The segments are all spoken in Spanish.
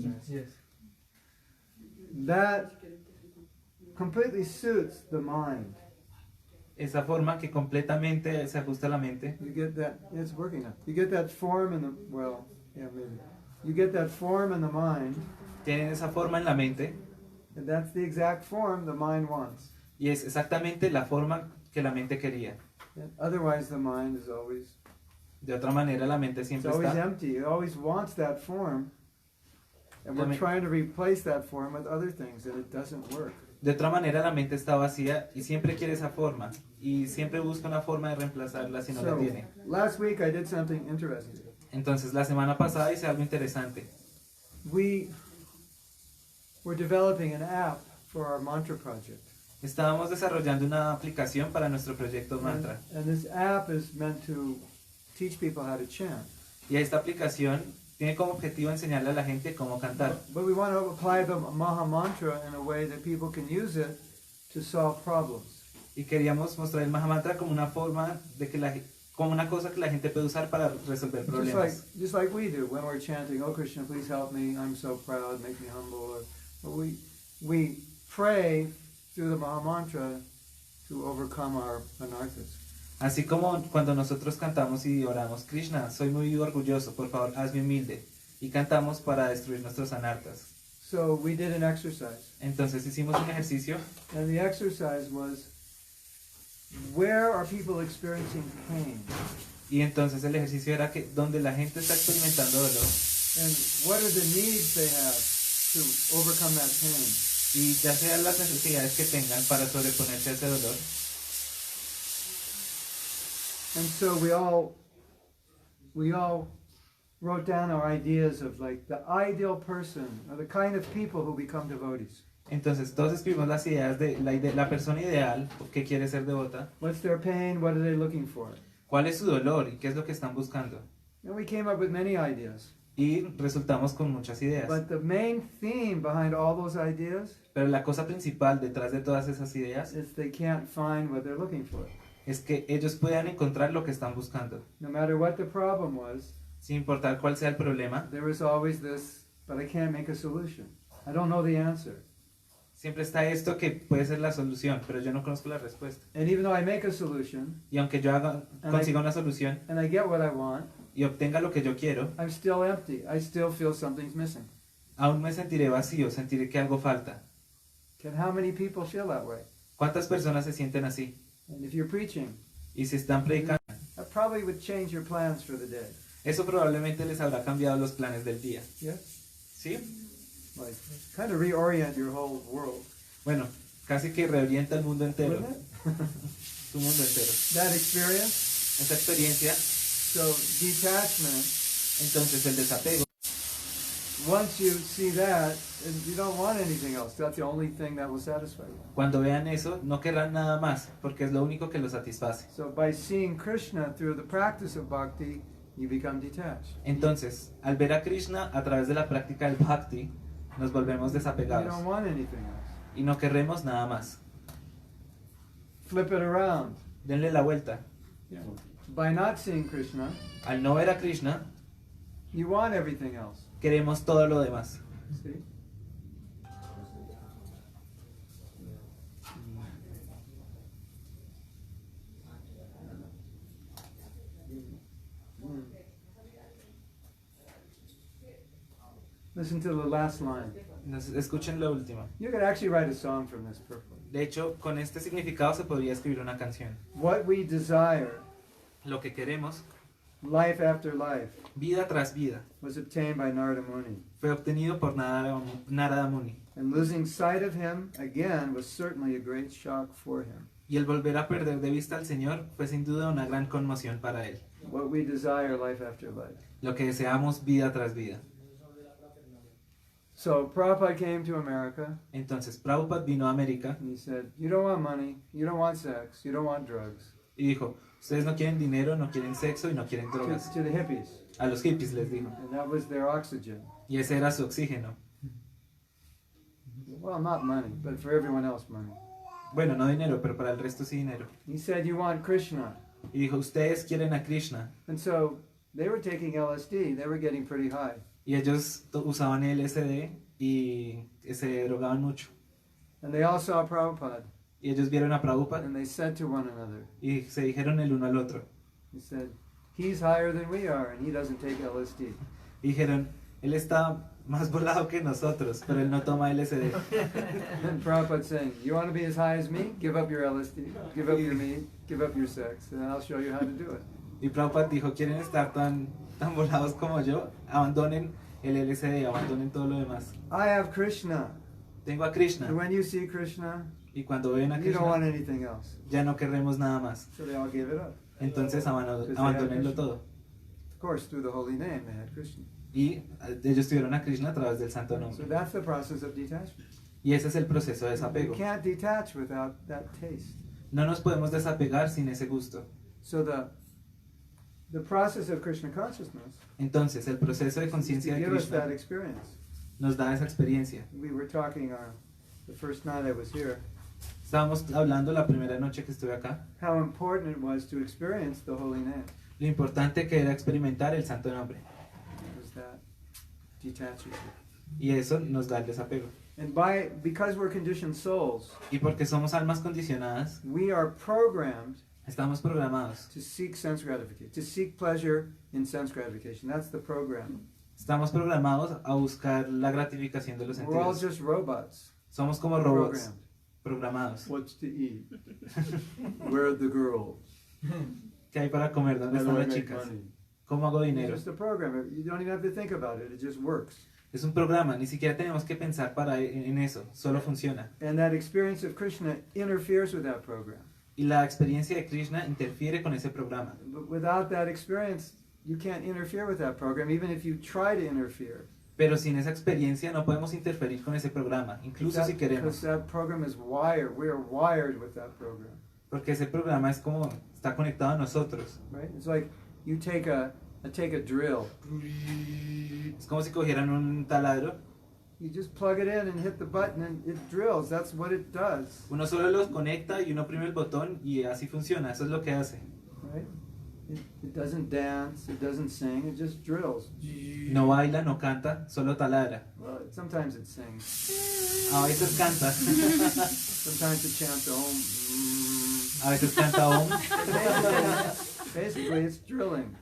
Así es. That completely suits the mind. Esa forma que completamente se ajusta a la mente. You get that, it's working now. You get that form in the, well, yeah, maybe. You get that form in the mind. Tienen esa forma en la mente. And that's the exact form the mind wants. Y es exactamente la forma que la mente quería. And otherwise the mind is always, De otra manera, la mente it's siempre always está. empty. It always wants that form. And we're trying to replace that form with other things, and it doesn't work. De otra manera, la mente está vacía y siempre quiere esa forma. Y siempre busca una forma de reemplazarla si no la tiene. Last week I did something interesting. Entonces, la semana pasada hice algo interesante. We're developing an app for our mantra project. Estábamos desarrollando una aplicación para nuestro proyecto mantra. And this app is meant to teach people how to chant. Y esta aplicación tiene como objetivo enseñarle a la gente cómo cantar. But we want to apply the Maha Mantra in a way that people can use it to solve problems. Y queríamos mostrar el Mahamantra como una forma de que como una cosa que la gente puede usar para resolver problemas. Just like we do when we're chanting, "Oh Krishna, please help me. I'm so proud. Make me humble." We pray through the Maha Mantra to overcome our anarthas. Así como cuando nosotros cantamos y oramos, Krishna, soy muy orgulloso, por favor, hazme humilde. Y cantamos para destruir nuestros anartas. So we did an exercise. Entonces hicimos un ejercicio. And the exercise was, where are people experiencing pain? Y entonces el ejercicio era que donde la gente está experimentando dolor. And what are the needs they have to overcome that pain? Y ya sean las necesidades que tengan para sobreponerse a ese dolor. And so we all wrote down our ideas of like the ideal person or the kind of people who become devotees. Entonces todos escribimos las ideas de la persona ideal que quiere ser devota. What's their pain? What are they looking for? ¿Cuál es su dolor y qué es lo que están buscando? And we came up with many ideas. Y resultamos con muchas ideas. But the main theme behind all those ideas Pero la cosa principal detrás de todas esas ideas is they can't find what they're looking for. es que ellos puedan encontrar lo que están buscando. No matter what the problem was, Sin importar cuál sea el problema, there was always this, but I can't make a solution. I don't know the answer. siempre está esto que puede ser la solución, pero yo no conozco la respuesta. And even though I make a solution, Y aunque yo consiga una solución and I get what I want, y obtenga lo que yo quiero, I'm still empty. I still feel something's missing. aún me sentiré vacío, sentiré que algo falta. How many people feel that way? ¿Cuántas personas se sienten así? And if you're preaching, Y si están predicando, that probably would change your plans for the day. eso probablemente les habrá cambiado los planes del día. Yeah? ¿Sí? Like, kind of reorient your whole world. Bueno, casi que reorienta el mundo entero. Wouldn't it? Tu mundo entero. That experience, Esa experiencia, so detachment, entonces el desapego. once you see that, and you don't want anything else. That's the only thing that will satisfy you. Cuando vean eso, no querrán nada más, porque es lo único que los satisface. So by seeing Krishna through the practice of bhakti, you become detached. Entonces, al ver a Krishna a través de la práctica del bhakti, nos volvemos You desapegados don't want anything else. y no querremos nada más. Flip it around. Denle la vuelta. By not seeing Krishna, Al no ver a Krishna, you want everything else. queremos todo lo demás. See? Listen to the last line. Escuchen lo último. You could actually write a song from this perfectly. De hecho, con este significado se podría escribir una canción. What we desire, Lo que queremos, life after life, vida tras vida, was obtained by Narada Muni. fue obtenido por Narada Muni. And losing sight of him again was certainly a great shock for him. Y el volver a perder de vista al Señor fue sin duda una gran conmoción para él. What we desire, life after life. Lo que deseamos vida tras vida. So Prabhupada came to America Entonces Prabhupada vino a América and he said, you don't want money, you don't want sex, you don't want drugs. y dijo, ustedes no quieren dinero, no quieren sexo y no quieren drogas. To the hippies. A los hippies les dijo. And that was their oxygen. Y ese era su oxígeno. Well, not money, but for everyone else money. Bueno, no dinero, pero para el resto sí dinero. He said, you want Krishna. Y dijo, ustedes quieren a Krishna. And so they were taking LSD, they were getting pretty high. Y ellos usaban LSD y se drogaban mucho. And they all saw Prabhupada, Y ellos vieron a Prabhupada and they said to one another, y se dijeron el uno al otro. he said, he's higher than we are, and he doesn't take LSD. Y dijeron, él está más volado que nosotros, pero él no toma LSD. And Prabhupada saying, you want to be as high as me? Give up your LSD, give up your meat, give up your sex, and I'll show you how to do it. Y Prabhupada dijo, ¿quieren estar tan volados como yo? Abandonen el LSD, abandonen todo lo demás. I have Krishna. Tengo a Krishna. And when you see Krishna, Y cuando ven a you don't want Krishna, anything else. ya no queremos nada más. So they all gave it up. Entonces abandonenlo todo. Of course, through the holy name, they had Krishna. Y ellos tuvieron a Krishna a través del santo So nombre. that's the process of detachment. Y ese es el proceso de You desapego. can't detach without that taste. No nos podemos desapegar sin ese gusto. So the process of Krishna consciousness Entonces, el proceso de is to conciencia de give us that Krishna experience. nos da esa experiencia. We were talking the first night I was here, Estábamos hablando la primera noche que estuve acá, how important it was to experience the holy name. lo importante que era experimentar el santo nombre. It was that detaches you. Y eso nos da el desapego. And because we're conditioned souls, Y porque somos almas condicionadas, we are programmed estamos programados. to seek sense gratification, to seek pleasure in sense gratification. That's the program. Estamos programados a buscar la gratificación de los We're all sentidos. just robots. Somos como robots Programmed. programados. What's to eat? Where are the girls? ¿Qué hay para comer? ¿Dónde How do están I las make chicas? money? ¿Cómo hago It's dinero? just a program. You don't even have to think about it. It just works. Es un programa, ni siquiera tenemos que pensar en eso, solo funciona. And that experience of Krishna interferes with that program. Y la experiencia de Krishna interfiere con ese programa. But without that experience, you can't interfere with that program, even if you try to interfere. Pero sin esa experiencia no podemos interferir con ese programa, incluso si Because queremos. that program is wired. We are wired with that program. Porque ese programa es como, está conectado a nosotros. Right? It's like you take a drill. Es como si cogieran un taladro, You just plug it in and hit the button and it drills. That's what it does. uno solo los conecta y uno oprime el botón y así funciona, eso es lo que hace. Right? It doesn't dance, it doesn't sing, it just drills. No baila, no canta, solo taladra. Well, sometimes it sings. A veces canta, Sometimes it chants Om. a veces canta Om, Basically, it's drilling.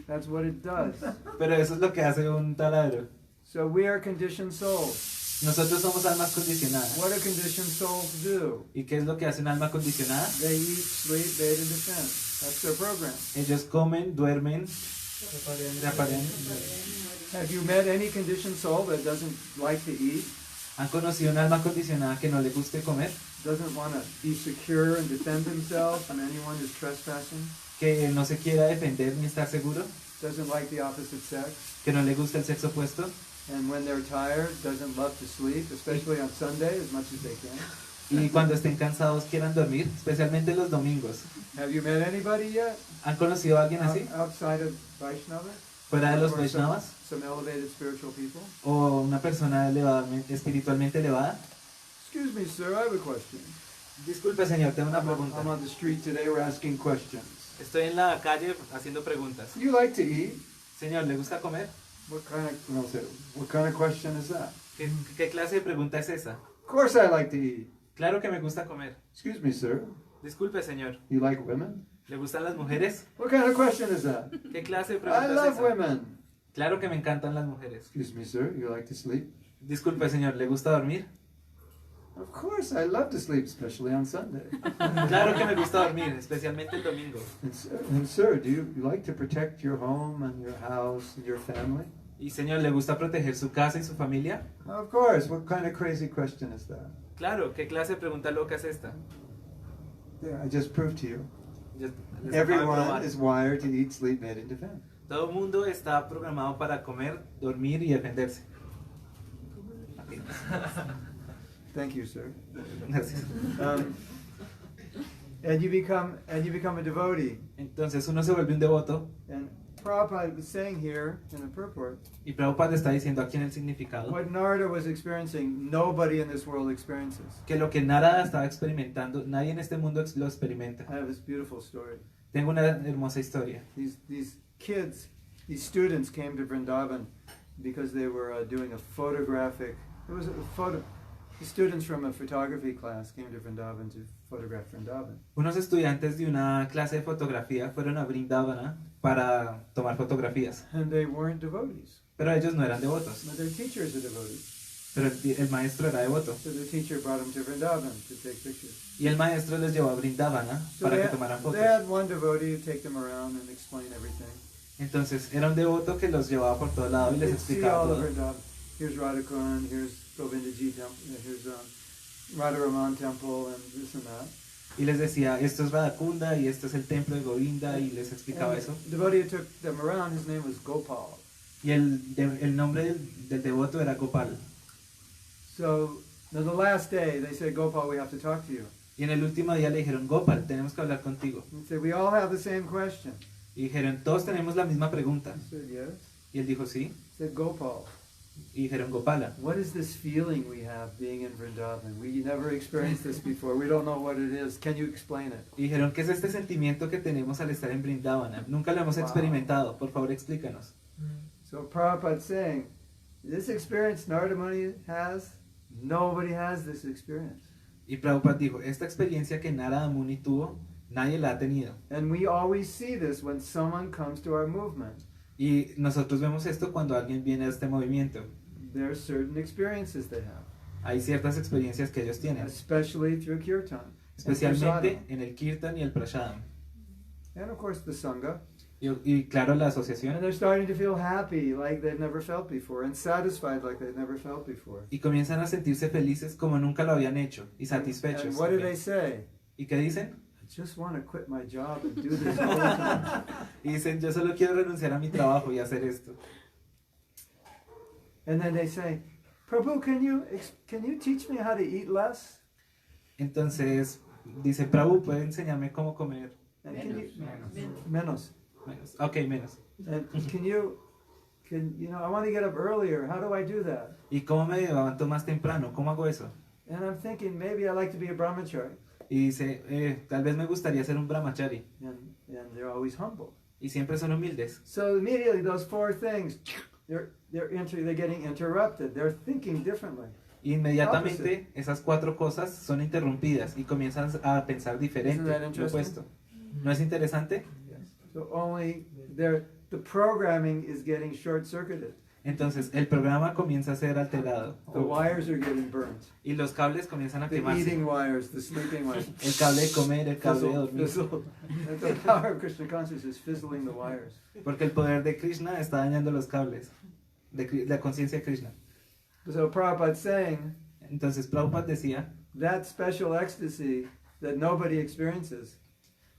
That's what it does. pero eso es lo que hace un taladro. So we are conditioned souls. Nosotros somos almas condicionadas. What do conditioned souls do? ¿Y qué es lo que hace un alma condicionada? They eat, sleep, bathe, and descend. That's their program. Ellos comen, duermen, reaparecen. Have you met any conditioned soul that doesn't like to eat? ¿Han conocido un alma condicionada que no le guste comer? Doesn't want to be secure and defend themselves from anyone who's trespassing? ¿Que no se quiera defender ni estar seguro? Doesn't like the opposite sex? ¿Que no le gusta el sexo opuesto? And when they're tired, doesn't love to sleep, especially on Sunday, as much as they can? Y cuando estén cansados quieran dormir, especialmente los domingos. Have you met anybody yet? ¿Han conocido a alguien así? Outside of Vaishnava? ¿Fuera de los Or Vaishnavas? some elevated spiritual people? ¿O una persona espiritualmente elevada? Excuse me, sir, I have a question. Disculpe, señor, tengo una pregunta. I'm on the street today, we're asking questions. Estoy en la calle haciendo preguntas. You like to eat? Señor, ¿le gusta comer? What kind of question is that? ¿Qué clase de pregunta es esa? Of course I like to eat. Claro que me gusta comer. Excuse me, sir. Disculpe, señor. You like women? ¿Le gustan las mujeres? What kind of question is that? ¿Qué clase de I pregunta es love esa? women. Claro que me encantan las mujeres. Excuse me, sir. You like to sleep? Disculpe, señor, ¿le gusta dormir? Of course, I love to sleep, especially on Sunday. Claro que me gusta dormir, especialmente el domingo. And sir, do you like to protect your home and your house and your family? ¿Y señor, le gusta proteger su casa y su familia? Of course. What kind of crazy question is that? Claro, ¿qué clase de pregunta loca es esta? Yeah, I just proved to you. Les acabo de Everyone probar. is wired to eat, sleep, mate, and defend. Todo el mundo está programado para comer, dormir y defenderse. Thank you, sir. Gracias. And you become a devotee. Entonces uno se vuelve un devoto And Prabhupada was saying here in the purport, y Prabhupada está diciendo aquí en el significado what Narada was experiencing, nobody in this world experiences. que lo que Narada estaba experimentando, nadie en este mundo lo experimenta. I have this beautiful story. Tengo una hermosa historia. These kids, these students came to Vrindavan because they were doing a photographic. It was a photo. The students from a photography class came to Vrindavan to photograph Vrindavan. Unos estudiantes de una clase de fotografía fueron a Vrindavana para tomar fotografías, And they weren't devotees. pero ellos no eran devotos, But their teachers are devotees. pero el maestro era devoto. So the teacher brought them to Vrindavan to take pictures. Y el maestro les llevó a Vrindavana So para they, que tomaran they fotos. had one devotee to take them around and explain everything. Entonces era un devoto que los llevaba por todo lado y les They'd see explicaba all of todo. Vrindavan. Here's Radhakund, here's Govindaji temple, here's Radharaman temple, and this and that. Y les decía, esto es Radhakunda y esto es el templo de Govinda, y les explicaba And eso. the devotee who took them around, his name was Gopal. Y el nombre del devoto era Gopal. So, now the last day, they said, Gopal, we have to talk to you. Y en el último día le dijeron, Gopal, tenemos que hablar contigo. He said, we all have the same question. Y dijeron, todos tenemos la misma pregunta. I said, yes. Y él dijo, sí. He said, Gopal, Y dijeron, Gopala, what is this feeling we have being in Vrindavan? We never experienced this before. We don't know what it is. Can you explain it? y dijeron, ¿qué es este sentimiento que tenemos al estar en Vrindavana? Nunca lo hemos Wow. experimentado, por favor explícanos. So Prabhupada's saying, this experience Narada Muni has, nobody has this experience. Y Prabhupada dijo, esta experiencia que Narada Muni tuvo, nadie la ha tenido. And we always see this when someone comes to our movement. Y nosotros vemos esto cuando alguien viene a este movimiento. There are certain experiences they have, Hay ciertas experiencias que ellos tienen, especially through kirtan. and especialmente prasadam. en el Kirtan y el Prashadam. And of course the Sangha. Y claro, la And asociación. they're starting to feel happy like they've never felt before and satisfied like they've never felt before. Y comienzan a sentirse felices como nunca lo habían hecho y satisfechos. And what do también. they say? ¿Y qué dicen? I just want to quit my job and do this all the time. Y dicen, yo solo quiero renunciar a mi trabajo y hacer esto. And then they say, Prabhu, can you teach me how to eat less? Entonces, dice, Prabhu, ¿puede enseñarme cómo comer And can you, menos? Ok, menos. And I want to get up earlier. How do I do that? ¿Y cómo me levanto más temprano? ¿Cómo hago eso? And I'm thinking maybe I like to be a brahmachari. Y dice, tal vez me gustaría ser un brahmachari. And they're always humble. Y siempre son humildes. So immediately those four things, they're getting interrupted. They're thinking differently. Inmediatamente esas cuatro cosas son interrumpidas y comienzan a pensar diferente, Isn't that lo interesting? opuesto. ¿No es interesante? So only the programming is getting short-circuited. Entonces el programa comienza a ser alterado The wires are getting burnt. y los cables comienzan a The quemarse. eating wires, the sleeping wires. El cable de comer, el cable de dormir. Fizzled. And the power of Krishna consciousness is fizzling the wires. Porque el poder de Krishna está dañando los cables de la conciencia de Krishna. So Prabhupada's saying Entonces Prabhupada decía that special ecstasy that nobody experiences,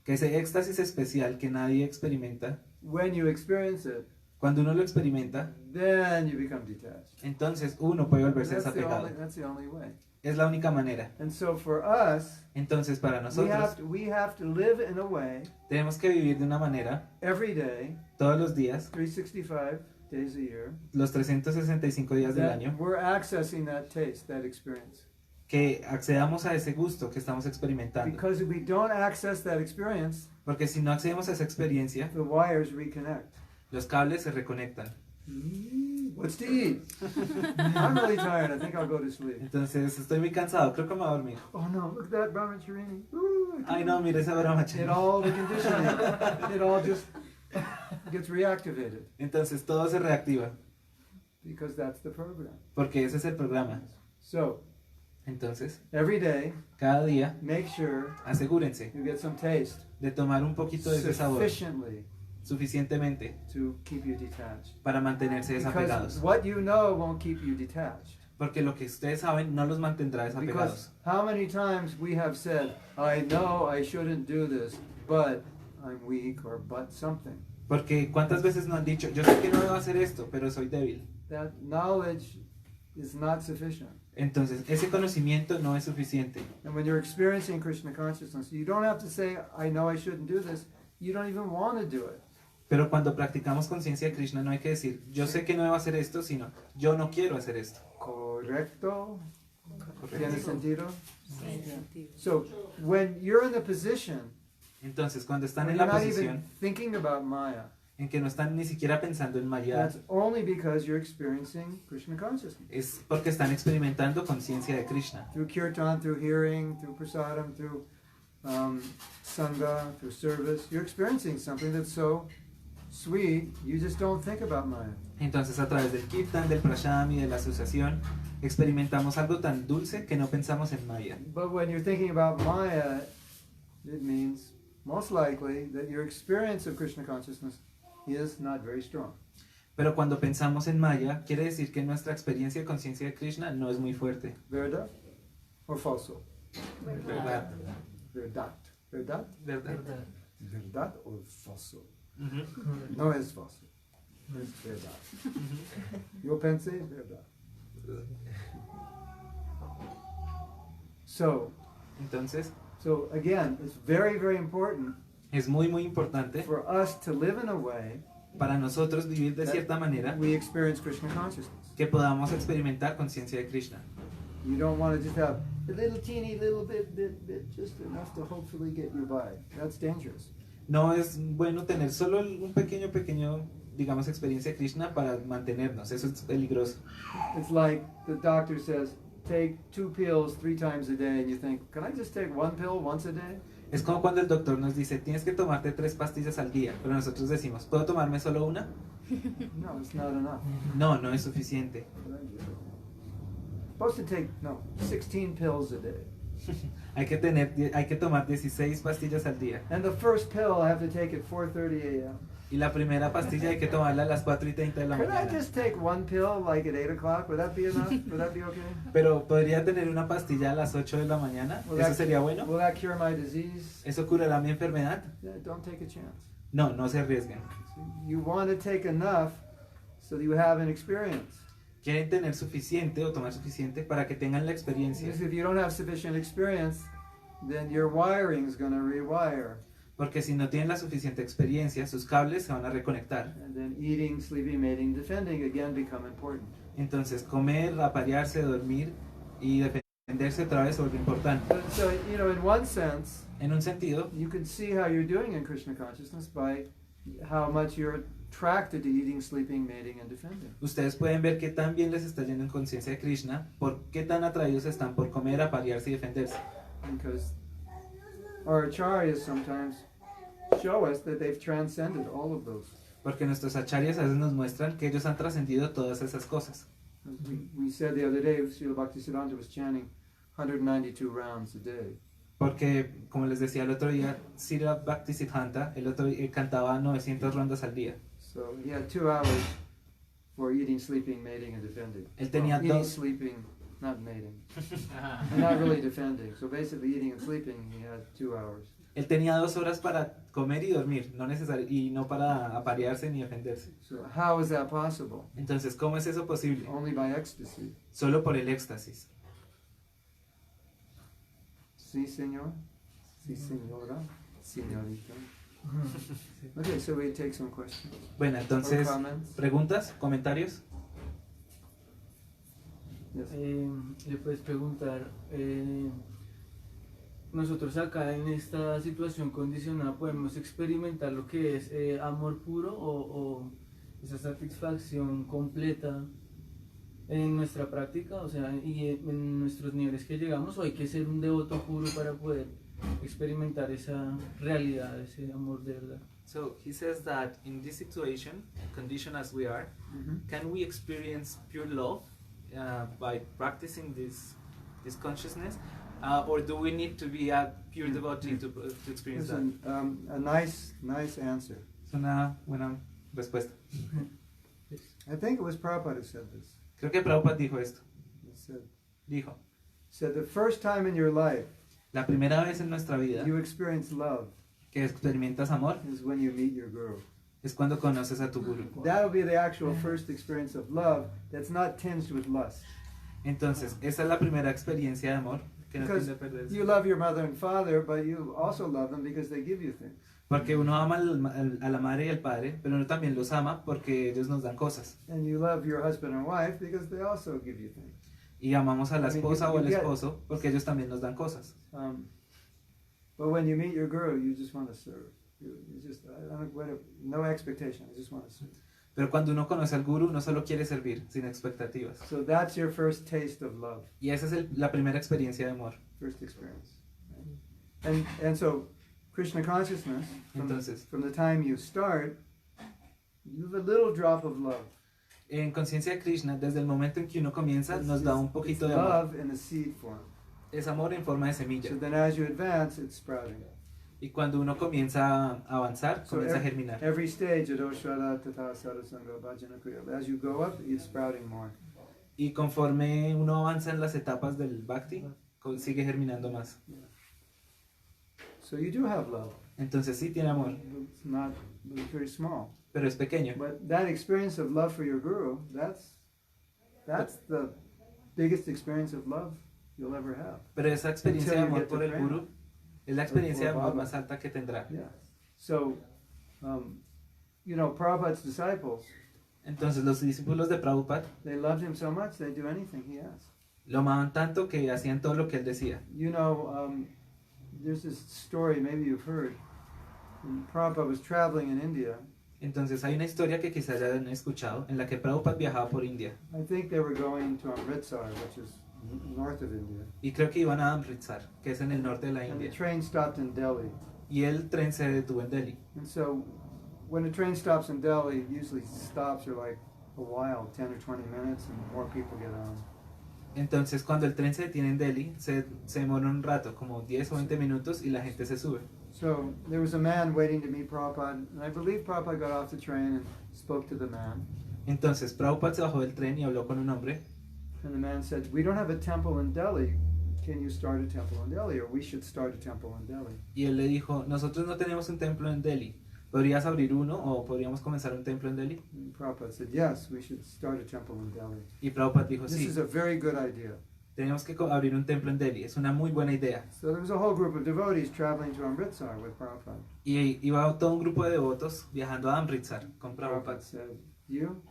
que ese éxtasis especial que nadie experimenta, when you experience it, cuando uno lo experimenta, then you become detached. entonces uno puede volverse desapegado. That's the only way. Es la única manera. And so for us, Entonces para nosotros we have to live in a way tenemos que vivir de una manera every day, todos los días, 365 days a year, los 365 días del that año, we're accessing that taste, that experience. que accedamos a ese gusto que estamos experimentando. Because if we don't access that experience, Porque si no accedemos a esa experiencia, the wires reconnect. los cables se reconectan. What's to eat? I'm really tired. I think I'll go to sleep. Entonces estoy muy cansado, creo que me voy a dormir. Oh no, look at that brahmacharini. Ooh, I Ay can't- no, mire esa brahmachari. It all, the conditioning, it all just gets reactivated Entonces todo se reactiva, because that's the program. porque ese es el programa. So, Entonces, every day, cada día, make sure asegúrense you get some taste de tomar un poquito de ese sabor, sufficiently suficientemente, to keep you detached. para mantenerse Because desapegados. what you know won't keep you detached. Porque lo que ustedes saben no los mantendrá Because desapegados. how many times we have said, I know I shouldn't do this, but I'm weak or but something. Porque cuántas veces nos han dicho, yo sé que no debo hacer esto, pero soy débil. That knowledge is not sufficient. Entonces, ese conocimiento no es suficiente. And when you're experiencing Krishna consciousness, you don't have to say, I know I shouldn't do this. You don't even want to do it. Pero cuando practicamos conciencia de Krishna no hay que decir, yo sé que no debo hacer esto, sino yo no quiero hacer esto. Correcto? ¿Tiene ¿Correcto? sentido? Tiene sentido. So, when you're in the position, Entonces, cuando están where en you're la not even posición thinking about Maya, en que no están ni siquiera pensando en Maya, That's only because you're experiencing Krishna consciousness. es porque están experimentando conciencia de Krishna. Through kirtan, through hearing, through prasadam, through sangha, through service, you're experiencing something that's so sweet, you just don't think about Maya. Entonces a través del kirtan, del prasham y de la asociación, experimentamos algo tan dulce que no pensamos en Maya. But when you're thinking about Maya, it means most likely that your experience of Krishna consciousness is not very strong. Pero cuando pensamos en Maya, quiere decir que nuestra experiencia de conciencia de Krishna no es muy fuerte. Verdad or falso? ¿Verdad? Verdad. Verdad? ¿Verdad? Verdad or falso? Ujú. No es falso. Es verdad. Yo pensé verdad. So again, it's very, very important es muy importante for us to live in a way para nosotros vivir de that cierta manera we experience Krishna consciousness. que podamos experimentar conciencia de Krishna. You don't want to just have a little teeny little bit, just enough to hopefully get you by. That's dangerous. No es bueno tener solo un pequeño, digamos, experiencia de Krishna para mantenernos. Eso es peligroso. It's like the doctor says, take 2 pills 3 times a day, and you think, can I just take 1 pill once a day? Es como cuando el doctor nos dice, tienes que tomarte 3 pastillas al día, pero nosotros decimos, ¿puedo tomarme solo una? No, it's not enough. No, no es suficiente. Supposed to take 16 pills a day. hay que tomar 16 pastillas al día. And the first pill I have to take at 4:30 a.m. Y la primera pastilla hay que tomarla a las 4:30 de la Could I mañana. just take 1 pill like at 8 o'clock? Would that be enough? Would that be okay? Pero podría tener una pastilla a las 8 de la mañana. ¿Eso sería bueno? Will that cure my disease? ¿Eso curará mi enfermedad? Yeah, don't take a chance. No, no se arriesguen. You want to take enough so that you have an experience. Quieren tener suficiente o tomar suficiente para que tengan la experiencia. Because if you don't have sufficient experience, then your wiring is going to rewire. Porque si no tienen la suficiente experiencia, sus cables se van a reconectar. And then eating, sleeping, mating, defending again become important. Entonces, comer, aparearse, dormir y defenderse otra vez se vuelve importante. But so, you know, in one sense, En un sentido, you can see how you're doing in Krishna consciousness by how much you're attracted to eating, sleeping, mating, and defending. ustedes pueden ver qué tan bien les está yendo en conciencia de Krishna, por qué tan atraídos están por comer, aparearse y defenderse. Because our acharyas sometimes show us that they've transcended all of those. Porque nuestros acharyas a veces nos muestran que ellos han trascendido todas esas cosas. We said the other day, Srila Bhaktisiddhanta was chanting 192 rounds a day. Porque, como les decía el otro día, Srila Bhaktisiddhanta, cantaba 900 rondas al día. So he had 2 hours for eating, sleeping, mating, and defending. Él tenía Eating, dos. sleeping, not mating, and not really defending. So basically, eating and sleeping, he had 2 hours. Él tenía 2 horas para comer y dormir, y no para aparearse ni defenderse. So how is that possible? Entonces, ¿cómo es eso posible? Only by ecstasy. Solo por el éxtasis. Sí, señor. Sí, señora. Señorita. Okay, so we take some questions. Bueno, entonces, Or comments? ¿preguntas? ¿Comentarios? Yes. Le puedes preguntar, nosotros acá en esta situación condicionada podemos experimentar lo que es amor puro o esa satisfacción completa en nuestra práctica, o sea, y en nuestros niveles que llegamos, o hay que ser un devoto puro para poder experimentar esa realidad, ese amor de verdad. So he says that in this situation, conditioned as we are, can we experience pure love by practicing this consciousness, or do we need to be a pure devotee to experience that? Listen, a nice answer. Es una buena respuesta. I think it was Prabhupada who said this. Creo que Prabhupada dijo esto. He Dijo, the first time in your life la primera vez en nuestra vida you experience love que experimentas amor is when you meet your guru. es cuando conoces a tu guru. That'll be the actual first experience of love that's not tinged with lust. Entonces, esa es la primera experiencia de amor que no Because tiene perderse. you love your mother and father, but you also love them because they give you things. Porque uno ama a la madre y al padre, pero uno también los ama porque ellos nos dan cosas. And you love your husband and wife because they also give you things. Y amamos a la I mean, esposa you o al get- esposo porque ellos también nos dan cosas. But when you meet your guru, you just want to serve. It's just, no expectation. I just want to serve. Pero cuando uno conoce al guru, no solo quiere servir, sin expectativas. So that's your first taste of love. Y esa es la primera experiencia de amor. First experience. Right? And so Krishna consciousness, Entonces, from the time you start, you have a little drop of love. En conciencia de Krishna, desde el momento en que uno comienza, nos da un poquito de amor. Love in a seed form. Es amor en forma de semilla. So then as you advance, it's sprouting. Y cuando uno comienza a avanzar, comienza a germinar. Every stage, as you go up, it's sprouting more. Y conforme uno avanza en las etapas del bhakti, sigue germinando más. So you do have love. Entonces sí tiene amor. It's not very small. Pero es pequeño. But that experience of love for your guru, that's the biggest experience of love you'll ever have. Pero esa experiencia de Until you amor get to por el Prema. guru es la experiencia de Or amor Baba. más alta que tendrá. Yeah. So, Prabhupada's disciples, Entonces los discípulos de Prabhupada they loved him so much they'd do anything he asked. lo amaban tanto que hacían todo lo que él decía. There's this story, maybe you've heard. When Prabhupada was traveling in India, Entonces hay una historia que quizás ya han escuchado, en la que Prabhupada viajaba por India. I think they were going to Amritsar, which is north of India. Y creo que iban a Amritsar, que es en el norte de la And the India. train stopped in Delhi. Y el tren se detuvo en Delhi. And so when a train stops in Delhi, usually stops are like a while, 10 or 20 minutes, and more people get on. Entonces cuando el tren se detiene en Delhi, se demora un rato, como 10 o 20 minutos, y la gente se sube. So there was a man waiting to meet Prabhupada, and I believe Prabhupada got off the train and spoke to the man. Entonces Prabhupada se bajó del tren y habló con un hombre. And the man said, "We don't have a temple in Delhi. Can you start a temple in Delhi, or we should start a temple in Delhi?" Y él le dijo, nosotros no tenemos un templo en Delhi. ¿Podrías abrir uno o podríamos comenzar un templo en Delhi? And Prabhupada said, "Yes, we should start a temple in Delhi. Y Prabhupada dijo, This sí, is a very good idea." tenemos que abrir un templo en Delhi. Es una muy buena idea. So there was a whole group of devotees traveling to Amritsar with Prabhupada. Y iba todo un grupo de devotos viajando a Amritsar con Prabhupada Prabhupada. said, you,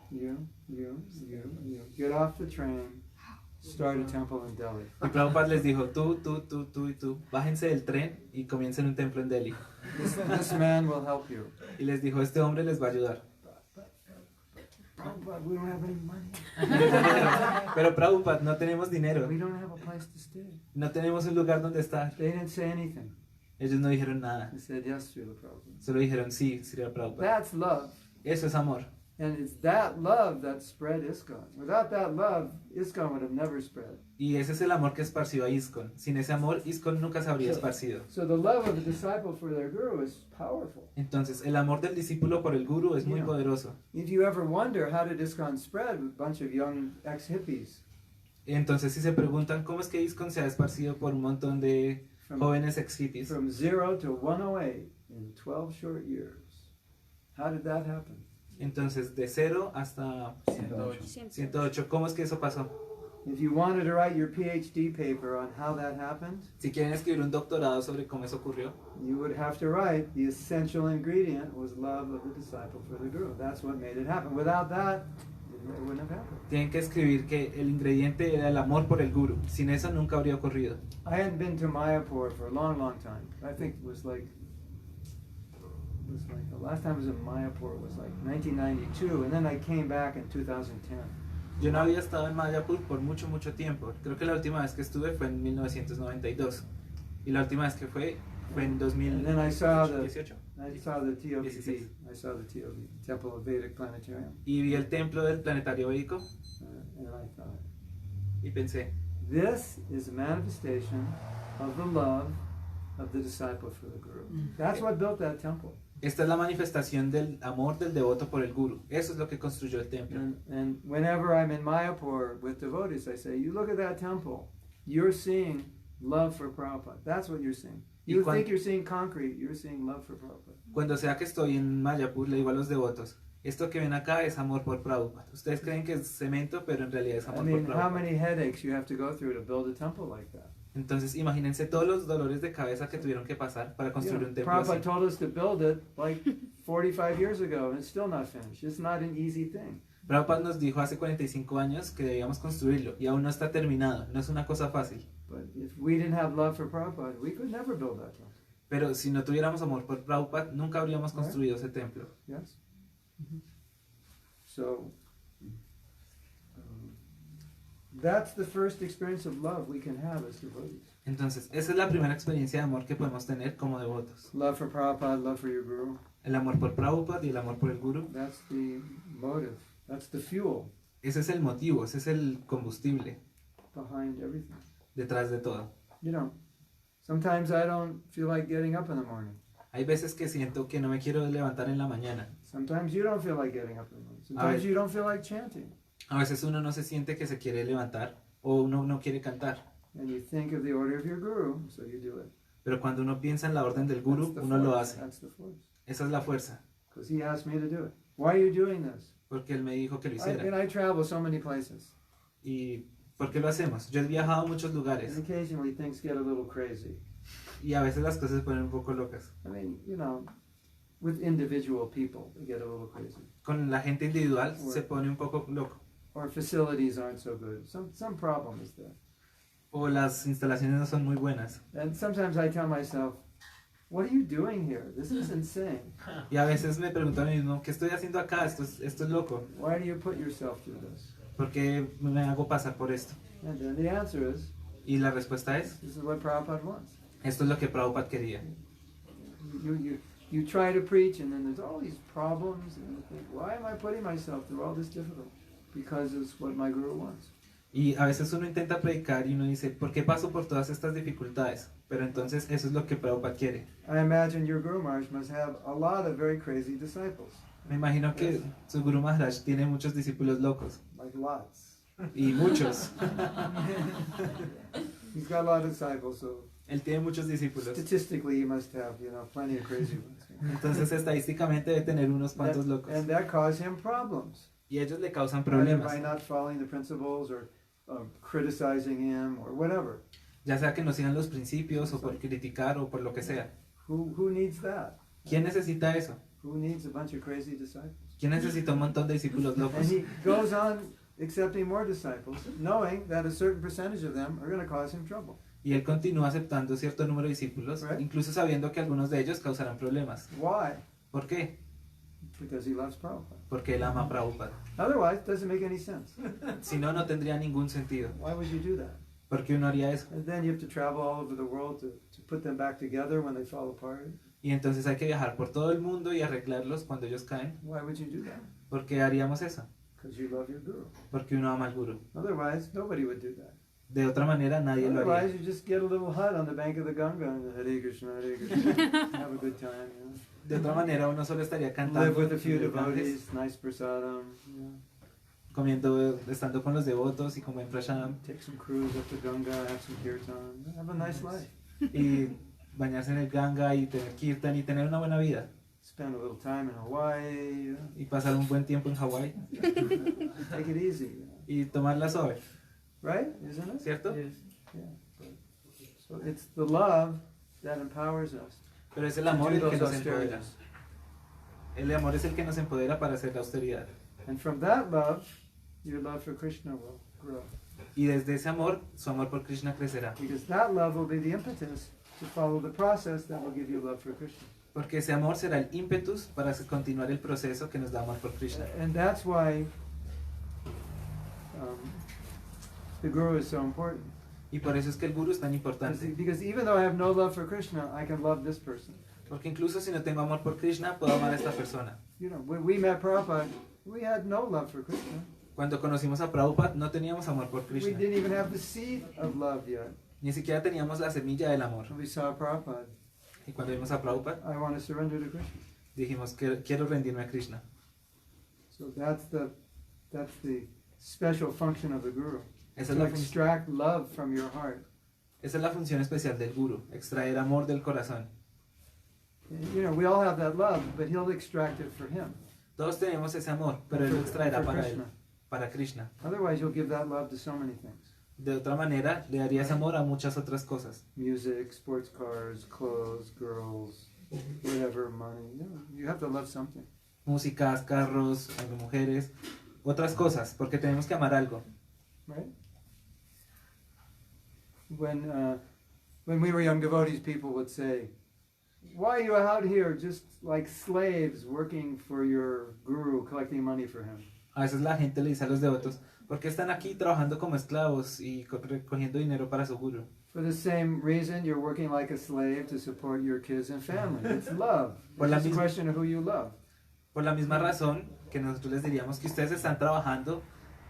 get off the train, start a temple in Delhi. Y Prabhupada les dijo, tú y tú, bájense del tren y comiencen un templo en Delhi. This man will help you. Y les dijo, este hombre les va a ayudar. Prabhupada, we don't have any money. Pero Prabhupada, no tenemos dinero. We don't have a place to stay. No tenemos un lugar donde estar. They didn't say anything. Ellos no dijeron nada. They said, "Yes, Srila Prabhupada." Solo dijeron, sí, Srila Prabhupada. That's love. Eso es amor. And it's that love that spread ISKCON. Without that love, ISKCON would have never spread. Y ese es el amor que esparció a ISKCON. Sin ese amor, ISKCON nunca se habría esparcido. So the love of the disciple for their guru is powerful. Entonces, el amor del discípulo por el guru es muy Yeah. poderoso. If you ever wonder how did ISKCON spread with a bunch of young ex-hippies Entonces, si se preguntan cómo es que ISKCON se ha esparcido por un montón de jóvenes ex-hippies, from 0 to 108 in 12 short years, how did that happen? entonces de 0 hasta 108, ¿cómo es que eso pasó? If you wanted to write your PhD paper on how that happened, Si quieren escribir un doctorado sobre cómo eso ocurrió, you would have to write the essential ingredient was love of the disciple for the guru. That's what made it happen. Without that, it wouldn't have happened. tienen que escribir que el ingrediente era el amor por el guru. Sin eso nunca habría ocurrido. I hadn't been to Mayapur for a long, long time. I think it was like the last time I was in Mayapur was like 1992, and then I came back in 2010. Yo no había estado en Mayapur por mucho tiempo. Creo que la última vez que estuve fue en 1992. Y la última vez que fue en And then I saw the 2018. TOVP. 16. I saw the TOV, Temple of Vedic Planetarium, Y vi el templo del planetario védico and I thought, y pensé, this is a manifestation of the love of the disciple for the guru. That's what built that temple. esta es la manifestación del amor del devoto por el guru. Eso es lo que construyó el templo. And whenever I'm in Mayapur with devotees, I say, you look at that temple, you're seeing love for Prabhupada. That's what you're seeing. You think you're seeing concrete, you're seeing love for Prabhupada. Cuando sea que estoy en Mayapur, le digo a los devotos, esto que ven acá es amor por Prabhupada. Ustedes creen que es cemento, pero en realidad es I amor mean, por how Prabhupada. many headaches you have to go through to build a temple like that? Entonces, imagínense todos los dolores de cabeza que tuvieron que pasar para construir un templo Prabhupada así. told us to build it like 45 years ago, and it's still not finished. It's not an easy thing. Prabhupada nos dijo hace 45 años que debíamos construirlo y aún no está terminado, no es una cosa fácil. But if we didn't have love for Prabhupada, we could never build that temple. Pero si no tuviéramos amor por Prabhupada, nunca habríamos Right. construido ese templo. Yes. So that's the first experience of love we can have as devotees. Entonces, esa es la primera experiencia de amor que podemos tener como devotos. Love for Prabhupada, love for your guru. El amor por Prabhupada y el amor por el Guru. That's the motive. That's the fuel Ese es el motivo, ese es el combustible behind everything. detrás de todo. You know, sometimes I don't feel like getting up in the morning. Hay veces que siento que no me quiero levantar en la mañana. Sometimes you don't feel like getting up in the morning. A Sometimes ver. you don't feel like chanting. A veces uno no se siente que se quiere levantar o uno no quiere cantar. And you think of the order of your guru, so you do it. Pero cuando uno piensa en la orden del Guru, That's the uno lo force. hace. That's the force. Esa es la fuerza. Because he asked me to do it. Why are you doing this? Porque él me dijo que lo And hiciera. I travel so many places. ¿Y por qué lo hacemos? Yo he viajado a muchos And lugares occasionally things get a little crazy. y a veces las cosas se ponen un poco locas. I mean, you know, with individual people, they get a little crazy. Con la gente individual se pone un poco loco. Or facilities aren't so good. Some problem is there. O las instalaciones no son muy buenas. And sometimes I tell myself, what are you doing here? This is insane. Y a veces me pregunto a mí mismo, ¿qué estoy haciendo acá? Esto es loco. Why do you put yourself through this? ¿Por qué me hago pasar por esto? And then the answer is, Y la respuesta es, this is what Prabhupada wants. esto es lo que Prabhupada quería. You try to preach and then there's all these problems and you think, why am I putting myself through all this difficulty? Because it's what my guru wants. Y a veces uno intenta predicar y uno dice, ¿por qué paso por todas estas dificultades? Pero entonces eso es lo que Prabhupada quiere. I imagine your Guru Maharaj must have a lot of very crazy disciples. Me imagino que su Guru Maharaj tiene muchos discípulos locos. Like lots. Y muchos. He's got a lot of disciples, so Él tiene muchos discípulos. statistically he must have, plenty of crazy ones. Entonces estadísticamente debe tener unos cuantos locos. And that caused him problems. Y ellos le causan Either problemas. by not following the principles or criticizing him or whatever. Ya sea que no sigan los principios o por criticar o por lo que sea. Who needs that? ¿Quién necesita eso? Who needs a bunch of crazy disciples? ¿Quién necesita un montón de discípulos And locos? he goes on accepting more disciples, knowing that a certain percentage of them are going to cause him trouble. Y él continúa aceptando cierto número de discípulos, Right. incluso sabiendo que algunos de ellos causarán problemas. Why? ¿Por qué? Because he loves Prabhupada. Porque él ama a Prabhupada. Otherwise, it doesn't make any sense. Si no, no tendría ningún sentido. Why would you do that? ¿Por qué uno haría eso? And then you have to travel all over the world to put them back together when they fall apart. Y entonces hay que viajar por todo el mundo y arreglarlos cuando ellos caen. Why would you do that? ¿Por qué haríamos eso? Because you love your guru. Porque uno ama al Guru. Otherwise, nobody would do that. De otra manera, nadie lo Otherwise, haría. you just get a little hut on the bank of the Ganga and Hare Krishna, Hare Krishna. Have a good time, De otra manera, uno solo estaría Live cantando, with a few en los Ganges, devotees, nice prasadam. comiendo, estando con los devotos y con buen prashadam, Take some cruise up to Ganga, have some kirtan. Have a nice life. y bañarse en el Ganga y tener kirtan y tener una buena vida. Spend a little time in Hawaii. Y pasar un buen tiempo en Hawái Take it easy. y tomarla suave, Right? Isn't it? ¿cierto? Yes. Yeah. So it's the love that empowers us Pero es el to amor do el que those nos empodera. austerities. El amor es el que nos empodera para hacer la austeridad. And from that love, your love for Krishna will grow. Y desde ese amor, su amor por Krishna crecerá. Because that love will be the impetus to follow the process that will give you love for Krishna. Porque ese amor será el ímpetus para continuar el proceso que nos da amor por Krishna. And that's why the Guru is so important. Y por eso es que el Guru es tan importante. Because even though I have no love for Krishna, I can love this person. Porque incluso si no tengo amor por Krishna, puedo amar a esta persona. When we met Prabhupada, we had no love for Krishna. Cuando conocimos a Prabhupada, no teníamos amor por We Krishna. didn't even have the seed of love yet. Ni siquiera teníamos la semilla del amor. When we saw Prabhupada, Y cuando vimos a Prabhupada, I want to surrender to Krishna. dijimos que quiero rendirme a Krishna. So that's the special function of the Guru. Esa es To la, extract love from your heart. esa es la función especial del Guru, extraer amor del corazón. And, we all have that love, but he'll extract it for him. Todos tenemos ese amor, pero él lo extraerá para él, para Krishna. Otherwise, you'll give that love to so many things. De otra manera, le darías amor a muchas otras cosas. Music, sports cars, clothes, girls, whatever, money. You have to love something. Músicas, carros, mujeres, otras cosas, porque tenemos que amar algo. Right? When we were young devotees, people would say, why are you out here just like slaves working for your guru, collecting money for him? A veces la gente le dice a los devotos, ¿por qué están aquí trabajando como esclavos y recogiendo dinero para su guru? For the same reason, you're working like a slave to support your kids and family. It's love. It's a question of who you love. Por la misma razón que nosotros les diríamos que ustedes están trabajando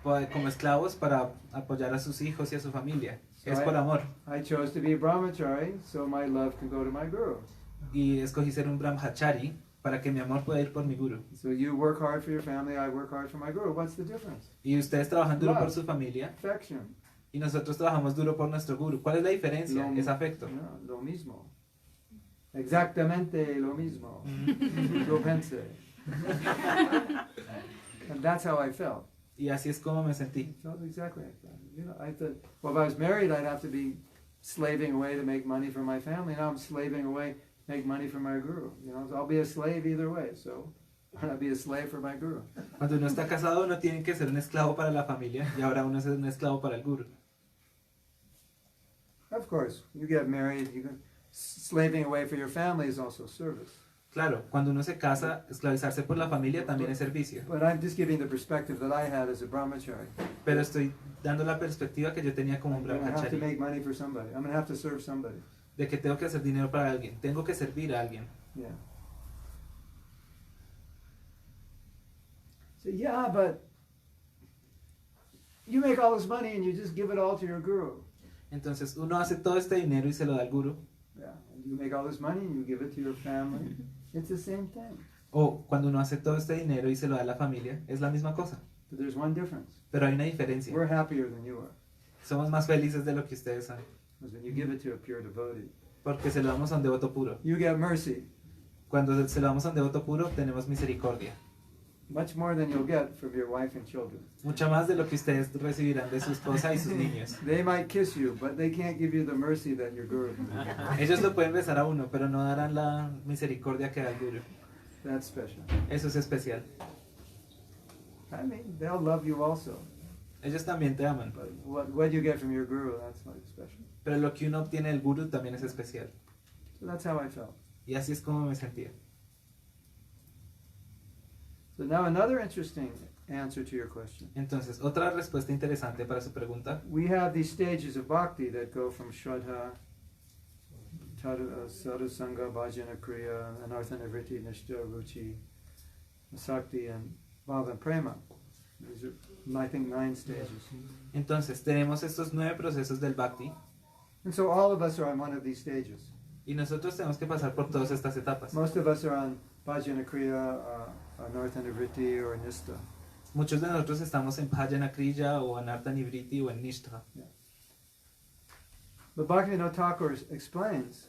como esclavos para apoyar a sus hijos y a su familia. Es por amor. I chose to be a brahmachari, so my love can go to my guru. Y escogí ser un brahmachari para que mi amor pueda ir por mi guru. So you work hard for your family, I work hard for my guru. What's the difference? Y ustedes trabajan duro por su familia. Affection. Y nosotros trabajamos duro por nuestro guru. ¿Cuál es la diferencia? Es afecto. No, lo mismo. Exactamente lo mismo. Yo pensé. And that's how I felt. Y así es como me sentí. I felt exactly like that. You know, I thought, well, if I was married, I'd have to be slaving away to make money for my family. Now I'm slaving away to make money for my guru. You know, so I'll be a slave either way. So I'll be a slave for my guru. Cuando uno está casado, uno tiene que ser un esclavo para la familia y ahora uno es un esclavo para el guru. Of course, you get married, slaving away for your family is also service. Claro, cuando uno se casa, esclavizarse por la familia también es servicio. But I'm just giving the perspective that I had as a brahmachari. Pero estoy dando la perspectiva que yo tenía como un I have to brahmachari. make money for somebody. I'm going to have to serve somebody. De que tengo que hacer dinero para alguien, tengo que servir a alguien. Yeah. So yeah, but you make all this money and you just give it all to your guru. Entonces uno hace todo este dinero y se lo da al guru. Yeah. And you make all this money and you give it to your family. It's the same thing. O cuando uno hace todo este dinero y se lo da a la familia, es la misma cosa. But there's one difference. Pero hay una diferencia. We're happier than you are. Somos más felices de lo que ustedes son. Because when you give it to a pure devotee, Porque se lo damos a un devoto puro. you get mercy. Cuando se lo damos a un devoto puro, tenemos misericordia. Much more than you'll get from your wife and children. Mucho más de lo que ustedes recibirán de su esposa y sus niños. They might kiss you, but they can't give you the mercy that your guru can give. Ellos lo pueden besar a uno, pero no darán la misericordia que da el guru. That's special. Eso es especial. I mean, they'll love you also. Ellos también te aman. But what you get from your guru, that's like special. Pero lo que uno obtiene del guru también es especial. So that's how I felt. Y así es como me sentía. So now another interesting answer to your question. Entonces, otra respuesta interesante para su pregunta. We have these stages of bhakti that go from Shraddha, Sadhusanga, Bhajana Kriya, Anarthana Vritti, Nishta, Ruchi, Sakti, and Bhava and Prema. These are, I think, 9 stages. Entonces, tenemos estos 9 procesos del bhakti. And so all of us are on one of these stages. Y nosotros tenemos que pasar por todas estas etapas. Most of us are on Bhajana Kriya, Anarthana Vritti, or Nishta. Muchos de nosotros estamos en Bhajana Kriya o Anartha Nivriti o en Nishtha. Yeah. But Bhaktivinoda Thakur explains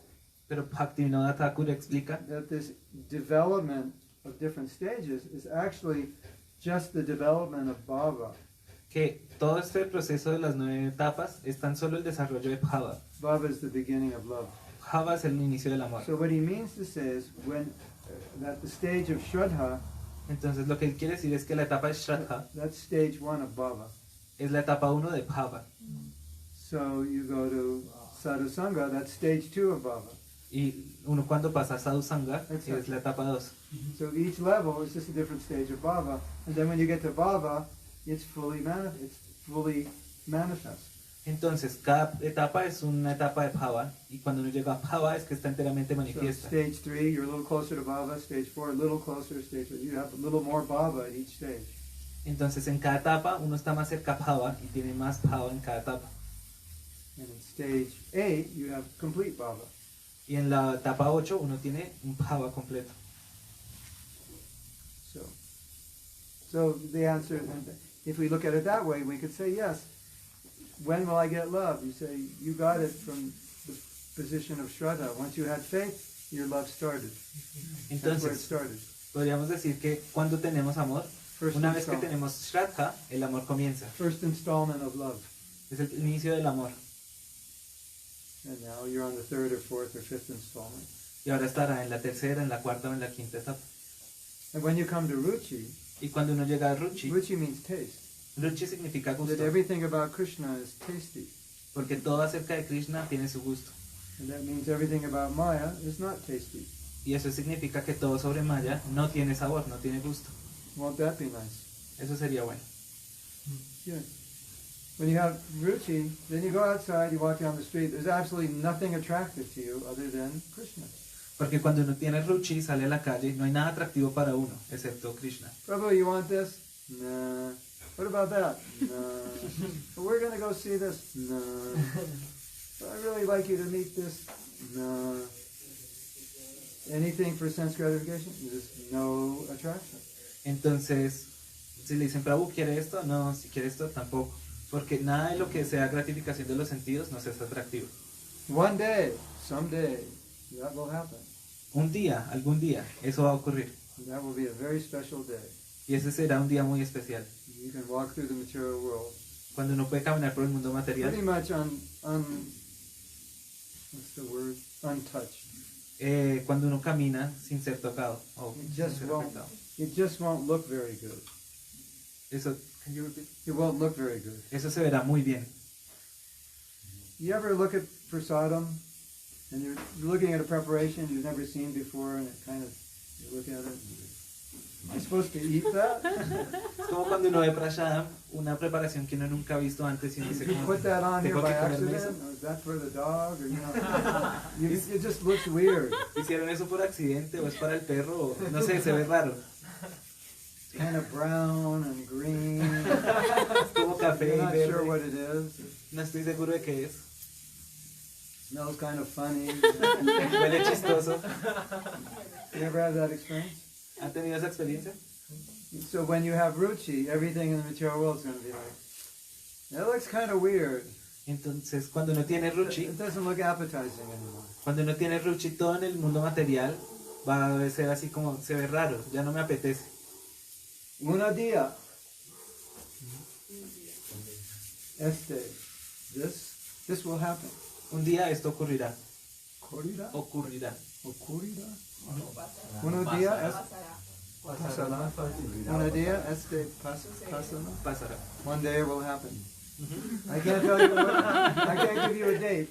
Pero Bhaktivinoda Thakur explica that this development of different stages is actually just the development of bhava. que todo este proceso de las 9 etapas es tan solo el desarrollo de Bhava. Bhava is the beginning of love. Bhava es el inicio del amor. So what he means to say is when that the stage of Shraddha, Entonces lo que él quiere decir es que la etapa de Shraddha that's stage 1 of bhava. es la etapa 1 de Bhava. So you go to Sadhusanga, that's stage 2 of bhava. Y uno cuando pasa a Sadhusanga Exacto. es la etapa 2. So each level is just a different stage of bhava. And then when you get to bhava, it's fully manifest. Entonces cada etapa es una etapa de Bhava y cuando uno llega a Bhava es que está enteramente So manifiesta. stage 3, you're a little closer to bhava. Stage 4, a little closer. Stage 5, you have a little more bhava at each stage. Entonces en cada etapa uno está más cerca a Bhava y tiene más Bhava en cada etapa. And in stage 8, you have complete bhava. Y en la etapa 8 uno tiene un Bhava completo. So the answer, if we look at it that way, we could say, yes, when will I get love? You say, you got it from the position of Shraddha. Once you had faith, your love started. That's where it Entonces started. podríamos decir que cuando tenemos amor, First una vez que installment. tenemos Shraddha, el amor comienza. First installment of love. Es el inicio del amor. And now you're on the 3rd or 4th or 5th installment. Y ahora estará en la tercera, en la cuarta o en la quinta etapa. And when you come to Ruchi, Y cuando uno llega a Ruchi, Ruchi means taste. Ruchi significa That gusto. everything about Krishna is tasty. Porque todo acerca de Krishna tiene su gusto. And that means everything about Maya is not tasty. Y eso significa que todo sobre Maya no tiene sabor, no tiene gusto. Won't that be nice? Eso sería bueno. Yeah. When you have ruchi, then you go outside, you walk down the street, there's absolutely nothing attractive to you other than Krishna. Porque cuando uno tiene ruchi, sale a la calle, no hay nada atractivo para uno, excepto Krishna. Prabhu, you want this? Nah. What about that? Nah. But we're going to go see this? Nah. I'd really like you to meet this? Nah. Anything for sense gratification? There's no attraction. Entonces, si le dicen, Prabhu, ¿quiere esto? No, si quiere esto, tampoco. Porque nada de lo que sea gratificación de los sentidos nos es atractivo. One day, someday, that will happen. Un día, algún día, eso va a ocurrir. And that will be a very special day. Y ese será un día muy especial. You can walk through the material world. Cuando uno puede caminar por el mundo material. Pretty much what's the word? Untouched. Cuando uno camina sin ser tocado. It just won't look very good. Eso, can you repeat? It won't look very good. Eso se verá muy bien. You ever look at prasadam and you're looking at a preparation you've never seen before, and it kind of, you look at it, am I supposed to eat that? Es como cuando uno ve prasadam, una preparación que uno nunca ha visto antes y uno dice, Did you put that on here ¿tengo by que comerme accident? eso? Or is that for the dog? Or, it just looks weird. ¿Hicieron eso por accidente o es para el perro? O, no sé, se ve raro. It's kind of brown and green. Es como café You're y not verde. sure what it is. No estoy seguro de qué es. Smells kind of funny. Huele chistoso. You ever have that experience? ¿Han tenido esa experiencia? So when you have ruchi, everything in the material world is going to be like, that looks kind of weird. Entonces, cuando uno tiene ruchi, It doesn't look appetizing anymore. cuando uno tiene ruchi, todo en el mundo material va a ser así como, se ve raro, ya no me apetece. Una día. This will happen. Un día esto ocurrirá. Ocurrirá. Ocurrirá. Ocurrirá. Un día pasará. Un día pasará. Pasará. One day it will happen. I can't tell you I can't give you a date.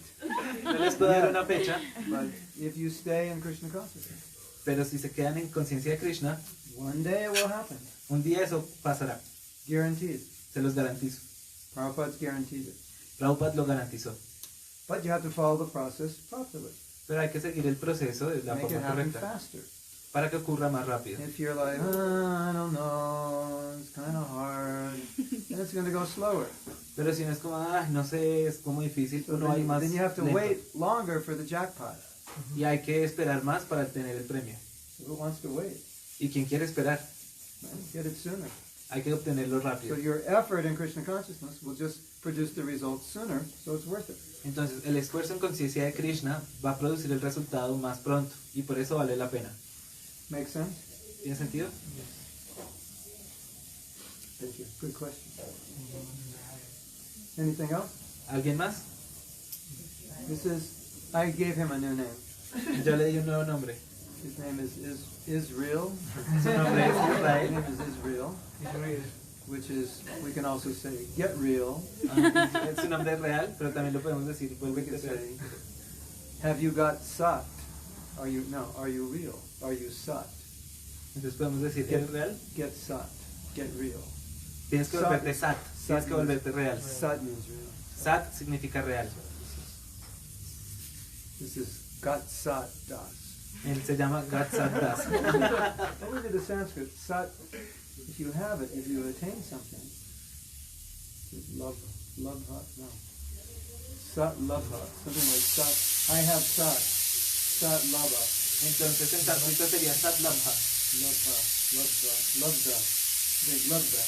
No les puedo dar una fecha, But if you stay in Krishna consciousness, pero si se quedan en conciencia de Krishna, one day it will happen. un día eso pasará. Guaranteed. Se los garantizo. Prabhupada's guaranteed it. Prabhupada lo garantizó. But you have to follow the process properly. Pero hay que seguir el proceso de la Make it forma happen correcta faster. para que ocurra más rápido. If you're like, I don't know, it's kind of hard, then it's going to go slower. Pero si no es como, no sé, es como difícil, So uno hay más then you have to lento. wait longer for the jackpot. Y hay que esperar más para tener el premio. So who wants to wait? ¿Y quién quiere esperar? Well, get it sooner. Hay que obtenerlo So rápido. your effort in Krishna consciousness will just produce the results sooner, so it's worth it. Entonces, el esfuerzo en conciencia de Krishna va a producir el resultado más pronto y por eso vale la pena. Make sense? ¿Tiene sentido? Thank you. Good question. Anything else? ¿Alguien más? I gave him a new name. Yo le di un nuevo nombre. His name is Israel. Su nombre es His Israel. name is Israel, which is, we can also say, get real. Es su nombre es real, pero también lo podemos decir, We vuelve can que real. say, have you got sat? Are you real? Are you sat? Entonces podemos decir, ¿eres real? Get sat. Get real. Tienes que volverte sat, tienes que volverte real. Sat means real. Sat significa real. This is gat sat das. Él se llama Gat Sat Das. Look at the Sanskrit. Sat, if you have it, if you attain something, love hot, no. Sat labha, something like sat, I have sat labha, Entonces en sánscrito sería Sat Labha. labda,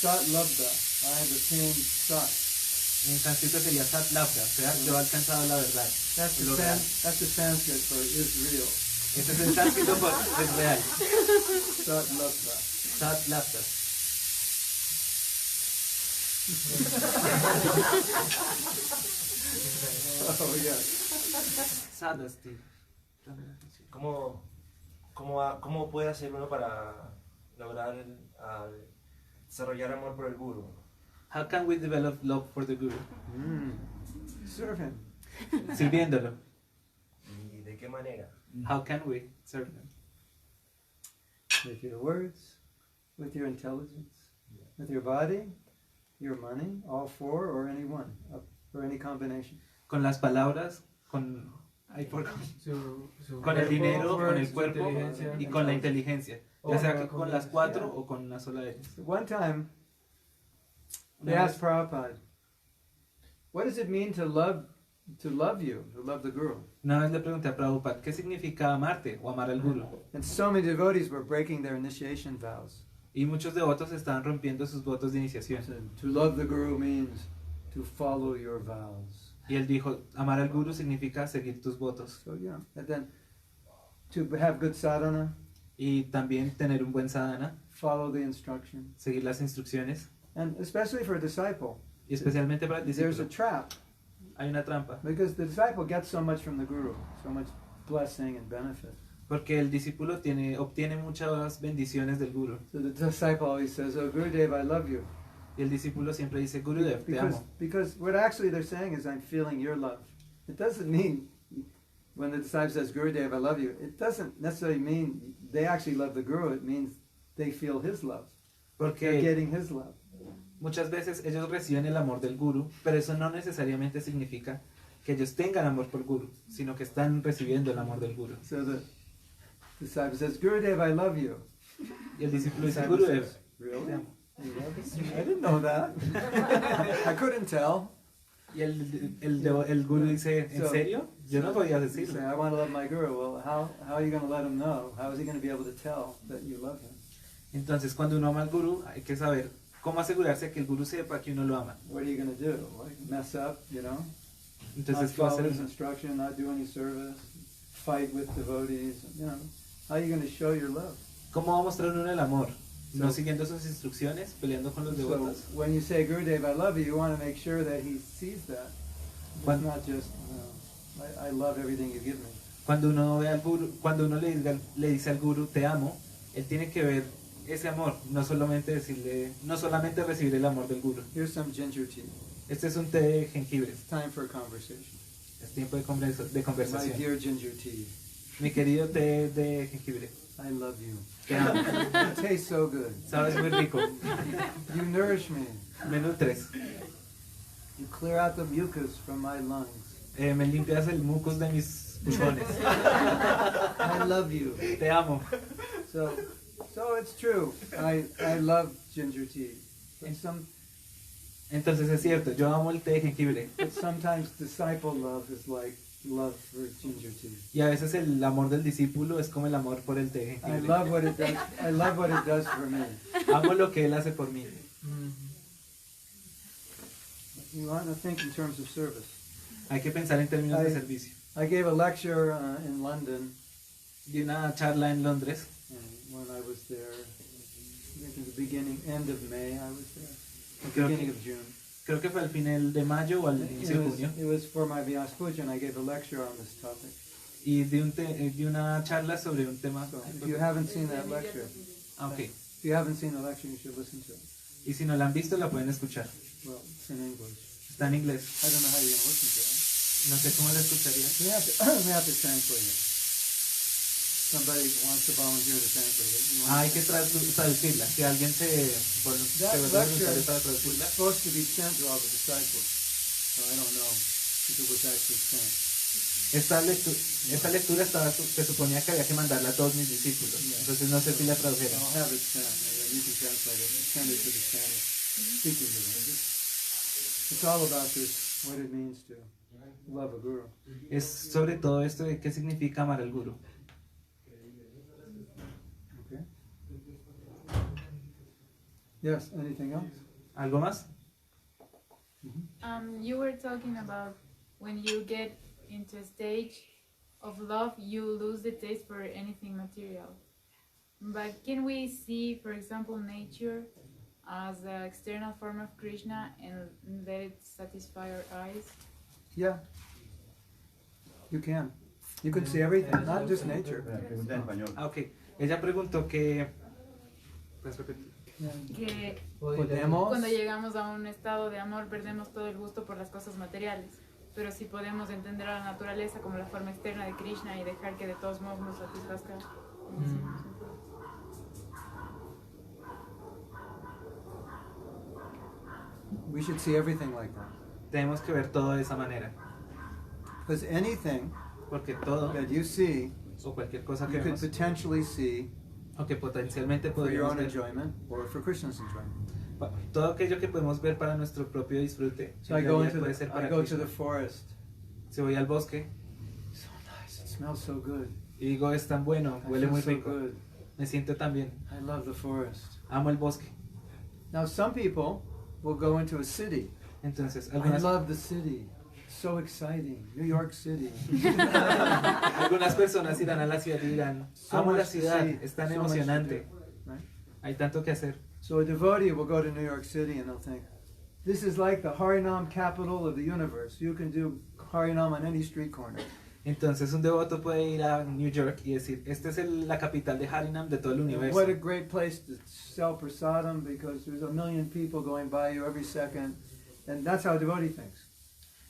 sat labda, I have attained sat. En sánscrito sería Sat Labha, o sea, yo he alcanzado la verdad. That's lo real. the Sanskrit for is real. Ese es el sánscrito por es real. Sat labda. Sat Labha. Oh yes. Sadasti. ¿Cómo puede hacer uno para lograr desarrollar amor por el guru? How can we develop love for the Guru? Serve him. Sirviéndolo. ¿De qué manera? How can we serve them? With your words, with your intelligence, with your body, your money, all four or any one, or any combination. Con las palabras, con, Su con el cuerpo, dinero, con el su cuerpo inteligencia. y con la inteligencia. O Ya sea con que la con las combinación. 4 o con una sola de ellas. One time, they Una asked vez, Prabhupada, what does it mean to love you, to love the Guru? una vez le pregunté a Prabhupada, ¿qué significa amarte o amar al Guru? And so many devotees were breaking their initiation vows. Y muchos devotos estaban rompiendo sus votos de iniciación. To love the Guru means to follow your vows. Y él dijo, amar al Guru significa seguir tus votos. So yeah, and then to have good sadhana, Y también tener un buen sadhana, follow the instruction, seguir las instrucciones. and especially for a disciple, Y especialmente para el there's a discípulo, trap hay una trampa. because the disciple gets so much from the Guru, so much blessing and benefit. Porque el discípulo obtiene muchas bendiciones del Guru. So the disciple always says, "Oh Gurudev, I love you," Y el discípulo siempre dice, Gurudev, te amo. because what actually they're saying is, "I'm feeling your love." It doesn't mean when the disciple says, "Gurudev, I love you," it doesn't necessarily mean they actually love the Guru. It means they feel his love. They're Porque getting his love. muchas veces ellos reciben el amor del Guru, pero eso no necesariamente significa que ellos tengan amor por Guru, sino que están recibiendo el amor del Guru. So the disciple says, "Gurudev, I love you." Y el discípulo dice, Disciple Gurudev, says, "Really? te amo. You love us?" I didn't know that. I couldn't tell. Y el Guru dice, ¿en So- serio? Yo no podía You say, decirlo. "I want to love my Guru." Well, how are you going to let him know? How is he going to be able to tell that you love him? Entonces, cuando uno ama al Guru, hay que saber cómo asegurarse que el Guru sepa que uno lo ama. What are you going to do? Like mess up, not Entonces, ¿qué va a follow hacer his uno? instruction, not do any service, fight with devotees, How are you going to show your love? ¿Cómo va a mostrar uno el amor? No So- siguiendo sus instrucciones, peleando con los So devotos. when you say, "Gurudev, I love you," you want to make sure that he sees that. It's When- not just, I love everything you give me. Cuando uno ve al Guru, cuando uno le dice al Guru, te amo, él tiene que ver ese amor, no solamente recibir el amor del Guru. Here's some ginger tea. Este es un té de jengibre, It's time for a conversation. es tiempo de My conversación. dear ginger tea, Mi querido té de jengibre, I love you. te amo, It tastes so good. sabes muy rico, You nourish me. me nutres, You clear out the mucus from my lungs. me limpias el mucus de mis pulmones, I love you. te amo. So it's true. I love ginger tea. Entonces es cierto, yo amo el té de jengibre. But sometimes disciple love is like love for ginger tea. Y a veces el amor del discípulo es como el amor por el té de I jengibre. love what it does. I love what it does for me. Amo lo que él hace por mí. You want to think in terms of service. Hay que pensar en términos de servicio. I gave a lecture in London Di una charla en Londres when I was there. I think at the end of May I was there. Creo Beginning que, of June. creo que fue al final de mayo o al inicio de junio. It was for my Vyas Puja, and I gave a lecture on this topic. Y di una charla sobre un tema. So if you haven't seen that lecture, Ah, ok. if you haven't seen the lecture, you should listen to it. Y si no la han visto, la pueden escuchar. Well, it's in English. Está en inglés. I don't know how you're going to listen to it. No sé cómo la escucharía. We have to translate it. Somebody wants to volunteer to translate it. You want Ah, hay que traducirla. Si alguien se vuelve That lecture voluntario para was traducirla. supposed to be sent to all the disciples. So I don't know if it was actually sent. Esta lectura se suponía que había que mandarla a todos mis discípulos. Entonces no sé si la tradujeron. I'll have it sent. And then you can translate it. Send it to the Spanish speaking to them. It's all about this, what it means to love a guru. Es sobre todo esto de qué significa amar al Guru. Okay. Yes, anything else? ¿Algo más? You were talking about when you get into a stage of love, you lose the taste for anything material. But can we see, for example, nature as an external form of Krishna and let it satisfy our eyes? Yeah. You can. You can see everything, not just nature. Ah, ok. Ella preguntó que... ¿Puedes repetir? Que Podemos. cuando llegamos a un estado de amor perdemos todo el gusto por las cosas materiales. pero si podemos entender a la naturaleza como la forma externa de Krishna y dejar que de todos modos nos satisfazca. We should see everything like that. Tenemos que ver todo de esa manera. Because anything Porque todo that you see, o cualquier cosa que you could vemos, potentially see o que potencialmente for your podríamos own ver, enjoyment or for Krishna's enjoyment. todo aquello que podemos ver para nuestro propio disfrute, So en I go realidad puede ser I para go to Krishna. the forest. Si voy al bosque So nice. It smells so good. y digo es tan bueno, I huele feel muy so rico, good. me siento tan bien, I love the forest. amo el bosque. Now some people will go into a city. Entonces, I algunas, love the city. So exciting. New York City. algunas personas irán a la ciudad y dirán, So amo la much to ciudad, see, es tan so much to emocionante, do, right? hay tanto que hacer. So a devotee will go to New York City and they'll think, this is like the Harinam capital of the universe. You can do Harinam on any street corner. Entonces un devoto puede ir a New York y decir, esta es la capital de Harinam de todo el universo. What a great place to sell prasadam because there's a million people going by you every second. And that's how a devotee thinks.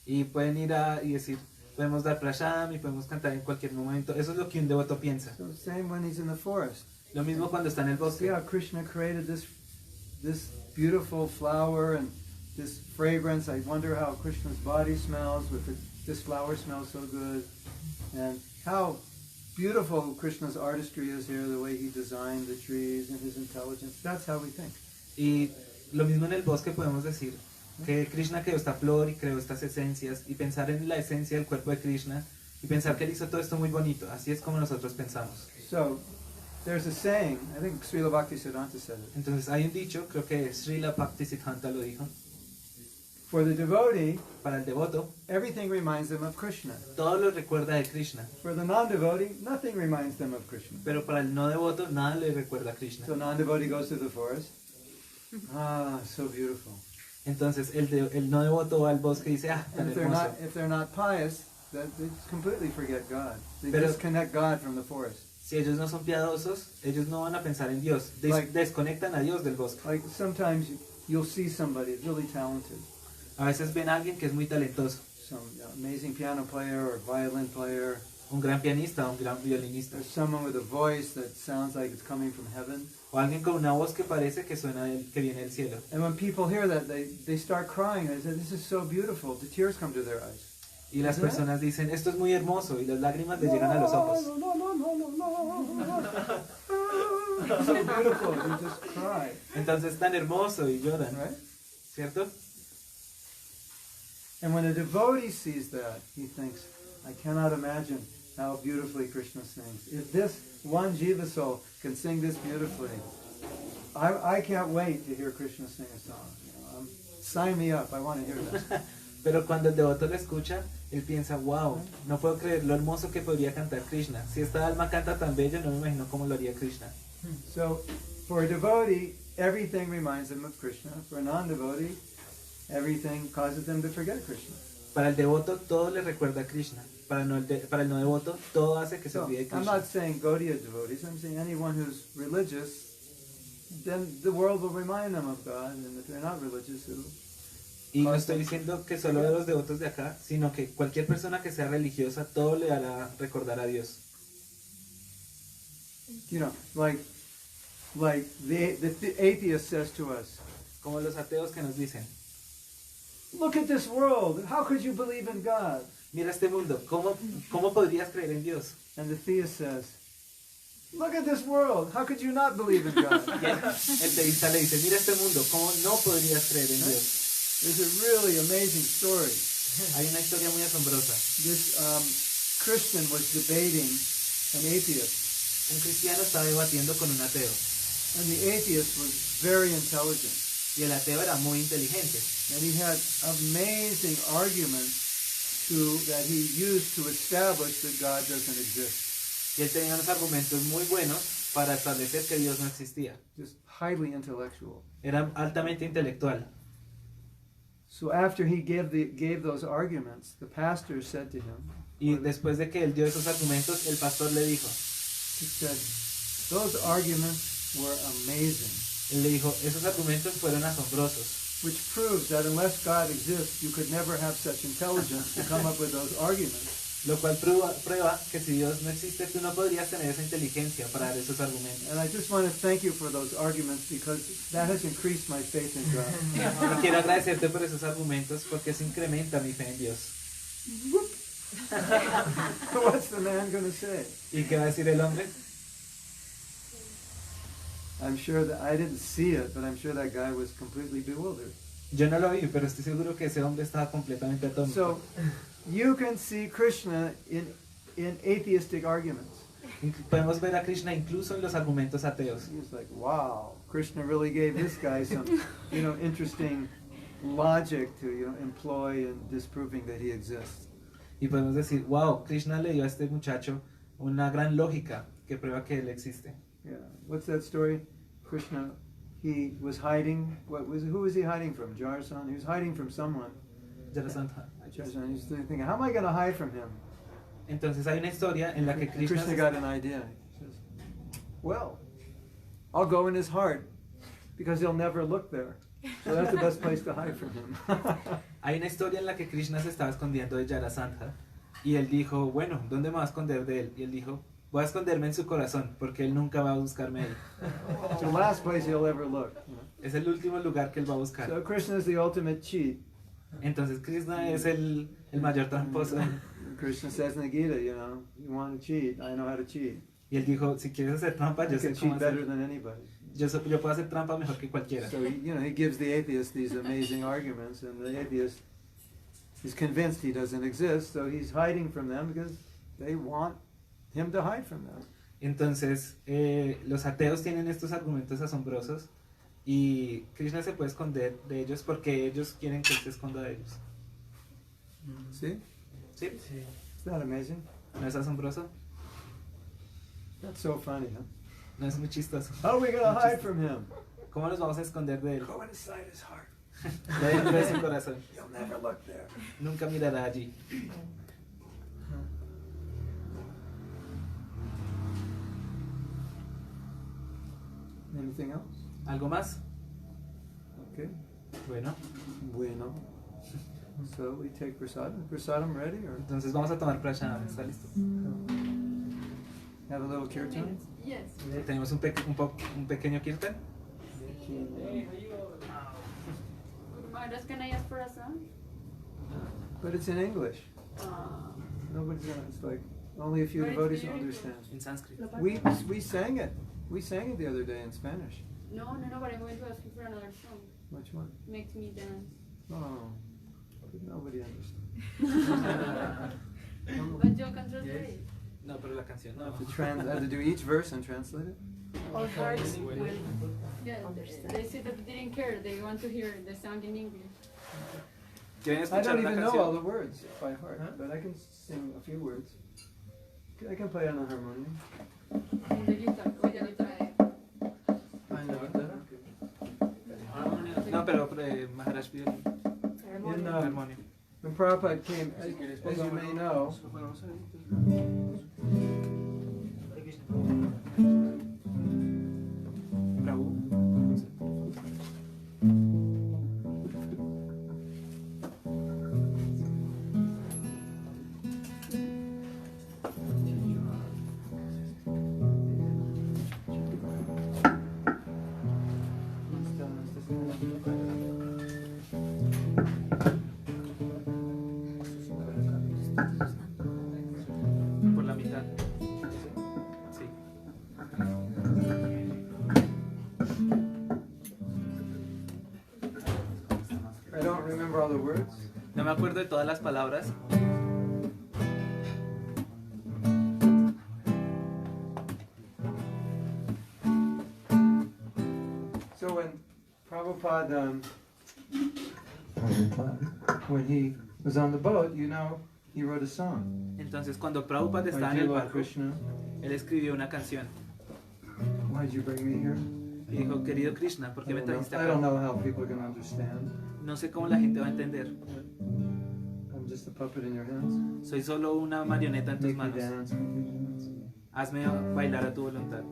Y pueden ir y decir, podemos dar prasham y podemos cantar en cualquier momento. Eso es lo que un devoto piensa. So same when he's in the forest. Lo mismo cuando está en el See bosque. how Krishna created this beautiful flower and this fragrance. I wonder how Krishna's body smells with this flower smells so good. And how beautiful Krishna's artistry is here, the way he designed the trees and his intelligence. That's how we think. Y lo mismo en el bosque podemos decir que Krishna creó esta flor y creó estas esencias y pensar en la esencia del cuerpo de Krishna y pensar que él hizo todo esto muy bonito. Así es como nosotros pensamos. So there's a saying, I think Srila Bhaktisiddhanta said it. Entonces hay un dicho, creo que Srila Bhaktisiddhanta lo dijo, For the devotee, para el devoto, everything reminds them of Krishna. todo lo recuerda de Krishna, For the non-devotee, nothing reminds them of Krishna. pero para el no devoto nada le recuerda a Krishna. So non-devotee goes to the forest. Ah, so beautiful. Entonces el no devoto va al bosque y dice, ah, tan And hermoso. if they're not pious, they completely forget God. They Pero- disconnect God from the forest. Si ellos no son piadosos, ellos no van a pensar en Dios. Like- Desconectan a Dios del bosque. Like sometimes you'll see somebody really talented, A veces ven a alguien que es muy talentoso, some amazing piano player or violin player, un gran pianista, un gran violinista, or someone with a voice that sounds like it's coming from heaven. o alguien con una voz que parece que suena que viene del cielo. And when people hear that, they start crying. They say, "This is so beautiful." The tears come to their eyes. Y las ¿Verdad? personas dicen, esto es muy hermoso, y las lágrimas les llegan a los ojos. It's so beautiful. They just cry, Entonces es tan hermoso y lloran, right? ¿cierto? And when a devotee sees that, he thinks, I cannot imagine how beautifully Krishna sings. If this one jiva soul can sing this beautifully, I can't wait to hear Krishna sing a song. You know, sign me up, I want to hear that. Pero cuando el devoto lo escucha, él piensa, wow, no puedo creer lo hermoso que podría cantar Krishna. Si esta alma canta tan bello, no me imagino cómo lo haría Krishna. So, for a devotee, everything reminds them of Krishna. For a non-devotee, everything causes them to forget Krishna. Para el devoto, todo le recuerda a Krishna. Para el no devoto, todo hace que se So, olvide de I'm Krishna. not saying Gaudiya devotees, I'm saying anyone who's religious, then the world will remind them of God, and if they're not religious, it'll... Y no estoy diciendo que solo de los devotos de acá, sino que cualquier persona que sea religiosa, todo le hará recordar a Dios. You know, like the atheist says to us, Como los ateos que nos dicen, look at this world, how could you believe in God? mira este mundo, ¿cómo podrías creer en Dios? And the theist says, look at this world, how could you not believe in God? Y el teísta le dice, mira este mundo, ¿cómo no podrías creer en Dios? There's a really amazing story. Hay una historia muy asombrosa. This Christian was debating an atheist, Un cristiano estaba debatiendo con un ateo, and the atheist was very intelligent, y el ateo era muy inteligente, and he had amazing arguments that he used to establish that God doesn't exist. y él tenía unos argumentos muy buenos para establecer que Dios no existía. Just highly intellectual. Era altamente intelectual. So after he gave those arguments, the pastor said to him, Y después de que él dio esos argumentos, el pastor le dijo, he said, those arguments were amazing. él le dijo, esos argumentos fueron asombrosos. which proves that unless God exists, you could never have such intelligence to come up with those arguments. Lo cual prueba que si Dios no existe, tú no podrías tener esa inteligencia para dar esos argumentos. And I just want to thank you for those arguments because that has increased my faith in God. Y quiero agradecerte por esos argumentos porque eso incrementa mi fe en Dios. What's the man going to say? ¿Y qué va a decir el hombre? I'm sure that I didn't see it, but I'm sure that guy was completely bewildered. Yo no lo vi, pero estoy seguro que ese hombre estaba completamente atónito. So you can see Krishna in atheistic arguments. Podemos ver a Krishna incluso en los argumentos ateos. He's like, wow, Krishna really gave this guy some, interesting logic to, employ in disproving that he exists. Y podemos decir, wow, Krishna le dio a este muchacho una gran lógica que prueba que él existe. Yeah. What's that story? Krishna, he was hiding. Who was he hiding from? Jarasan. He was hiding from someone. Jarasandha. Jarasan. He's thinking, how am I going to hide from him? Entonces hay una historia en la que Krishna got an idea. He says, well, I'll go in his heart because he'll never look there. So that's the best place to hide from him. Hay una historia en la que Krishna se estaba escondiendo de Jarasandha y él dijo, bueno, ¿dónde me va a esconder de él? Y él dijo, voy a esconderme en su corazón porque él nunca va a buscarme ahí. It's the last place he'll ever look. Es el último lugar que él va a buscar. So Krishna is the ultimate cheat. Entonces Krishna es el mayor tramposo. Krishna says in the Gita, you want to cheat, I know how to cheat. Y él dijo, si quieres hacer trampa, I yo can sé cómo cheat better hacer. than anybody. Yo puedo hacer trampa mejor que cualquiera. So he gives the atheist these amazing arguments, and the atheist is convinced he doesn't exist, so he's hiding from them because they want him to hide from them. Entonces, los ateos tienen estos argumentos asombrosos y Krishna se puede esconder de ellos porque ellos quieren que él se esconda de ellos. See? ¿Sí? Sí. Is that amazing? ¿No es asombroso? That's so funny, huh? No es muy chistoso. How are we going to hide from him? ¿Cómo nos vamos a esconder de él? Go inside his heart. Dentro de su corazón. He'll never look there. Nunca mirará allí. Anything else? ¿Algo más? Okay. Bueno, Bueno. So we take prasadam. Prasadam ready, or entonces vamos a tomar prashadam. ¿Está listo? have a little kirtan? Yes. Tenemos un pequeño kirtan. Maharaj, can I ask for a song? But it's in English. Nobody's gonna. It's like only a few But it's devotees will beautiful. understand. En sánscrito. We sang it. We sang it the other day in Spanish. No, but I'm going to ask you for another song. Which one? Makes me dance. Oh, but nobody understands. But you can translate it. No, pero la canción I no. have to do each verse and translate it. Our hearts will. Yeah, they said that they didn't care. They want to hear the song in English. ¿Quieren I escuchar don't la even know all the canción? words by heart, but I can sing a few words. I can play on the harmonium. In the guitar. Oye, guitar. Ah, en la guitarra. No, pero Maharaj pide el In, armonio. when Prabhupada came, as you may know, Por la mitad. Sí. I don't remember all the words. No me acuerdo de todas las palabras. So when Prabhupada, when he was on the boat, he wrote a song. Entonces, cuando Prabhupada Oh, estaba en dear el Lord barco, Krishna, él escribió una canción why did you bring me here? y dijo, querido Krishna, ¿por qué me trajiste I don't acá? know how people are going to understand. No sé cómo la gente va a entender. I'm just a puppet in your hands. Soy solo una marioneta en tus Make me manos. dance, make me dance. Hazme bailar a tu voluntad.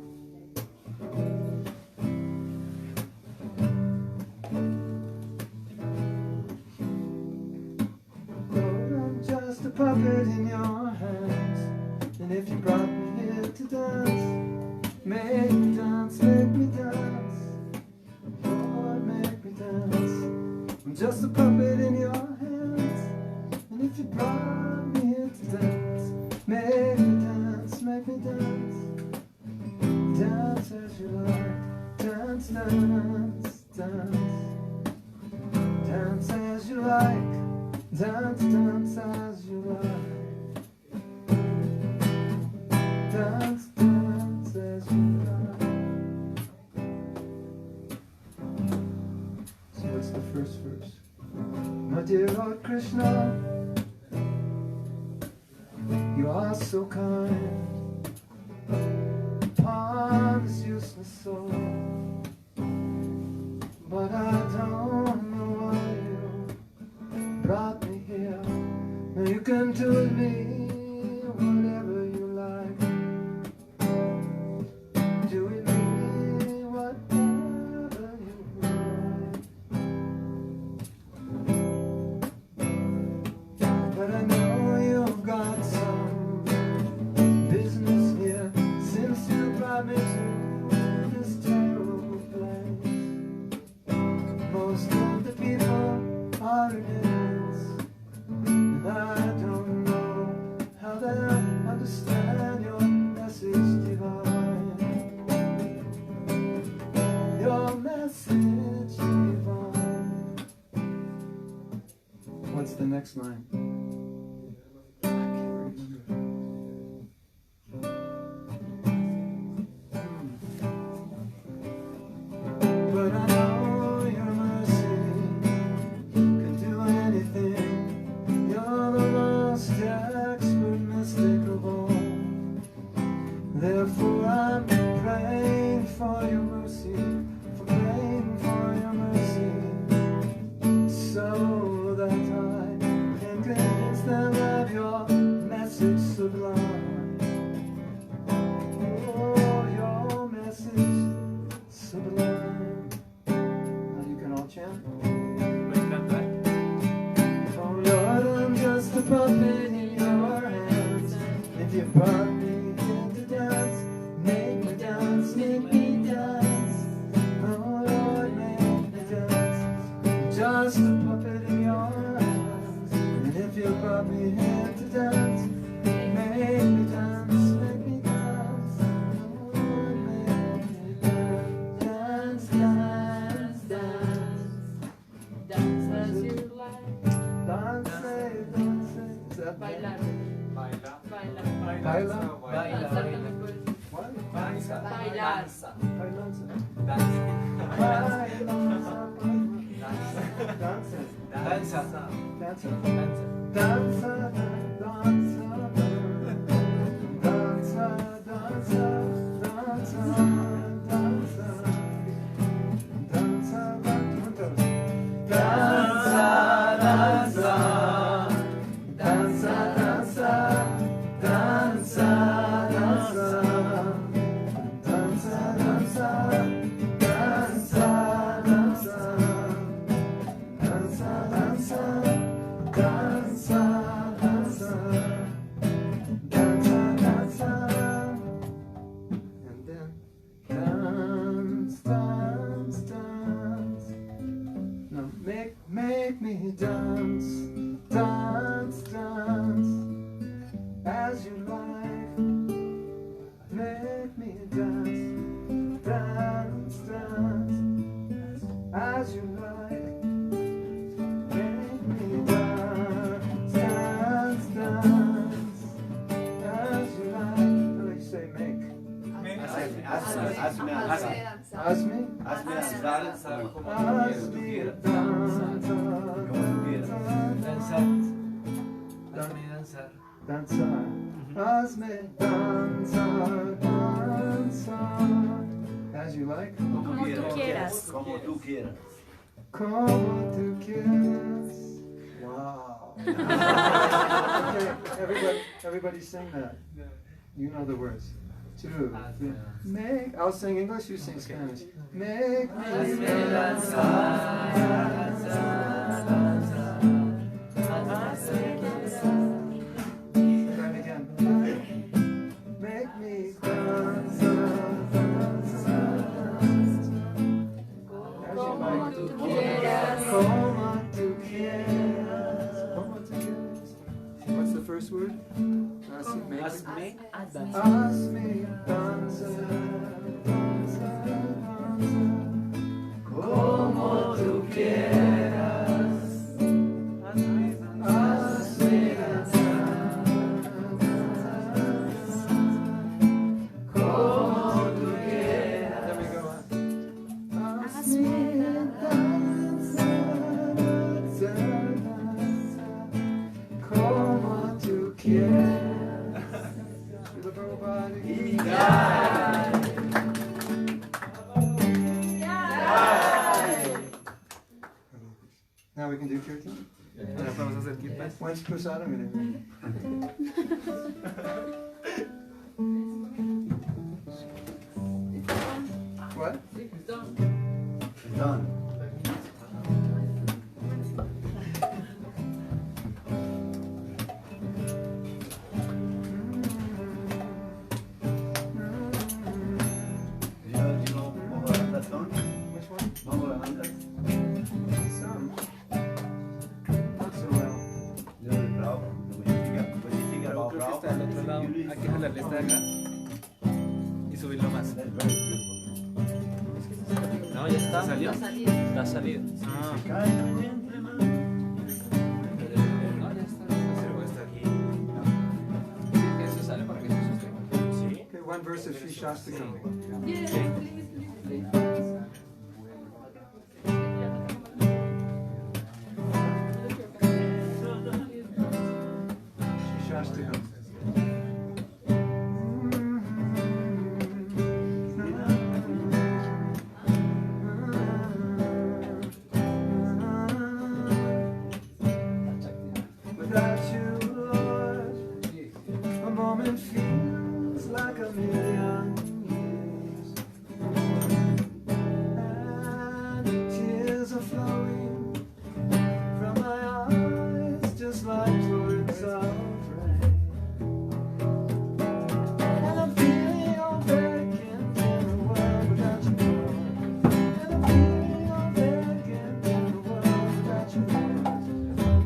a puppet in your hands. And if you brought me here to dance, make me dance, make me dance. Lord, make me dance. I'm just a puppet in your hands. And if you brought me here to dance, make me dance, make me dance. Dance as you like, dance, dance, dance. Dance as you like, dance, dance as you like. Dance, dance as you like. So what's the first verse? My dear Lord Krishna, you are so kind upon this useless soul. But I don't know why you brought me here. Now you can do with me whatever you like. Do with me whatever you like. But I know you've got some business here since you brought me to this terrible place. Most of the people are in ignorance, and I don't know how they understand your message divine. Your message divine. What's the next line? I can't remember. But I know your mercy can do anything. You're the most expert mystic of all. Therefore I'm praying for your mercy, for praying for your mercy, so that I can convince them of your message sublime. Oh, your message sublime. Now you can all chant. Oh Lord, I'm just a puppet in your hands. If you brought me here to dance, make me dance, make me dance. Oh Lord, make me dance. Just a puppet in your hands. And if you brought me here to dance, make me dance, make me dance. Oh Lord, make me dance, dance, dance. Dance as you like. Dance, dance. Is that Bailar. Baila. Bailar. Baila? Baila, Danzar baila. también puedes. What? Danza. Bailar. Bailanza. Danza. Danza. Danza. Danza. Danza. Danza. Danza. Danza. Make me dance, dance, dance, as you like. Make me dance, dance, dance, as you like. Make me dance, dance, dance, as you like. How do you say make? Hazme Hazme? danzar como tú Hazme quieras. danzar. Danzar. Hazme danzar. Danzar. Hazme danzar, danzar. As you like. Como tú quieras. Como tú quieras. Como tú quieras. Wow. Okay, everybody sing that. You know the words. 2, 3. Make. I'll sing English, you sing Spanish. Make me Hazme danzar, danzar, danzar. Hazme danzar. the first word? Asme. Asme danza, como tú quieras. Asme danza, como tú quieras. Let me go on. Asme danza, como tú quieras. Now we can do kirtan. Ahora vamos a hacer kirtan. When's prasadam going What? Done. Which one? Some. Not so well. Pero creo que está al otro lado. Hay que jalarle esta de acá y subirlo más. No, ya está. ¿Salió? Está salido. Ah. Eso sale para que se sostenga. Okay, one verse of Sri Shastakam. Sri Shastakam. Without you, Lord, a moment feels like a million years. And tears are flowing from my eyes just like torrents of rain. And I'm feeling all vacant in the world without you, Lord. And I'm feeling all vacant in the world without you, Lord.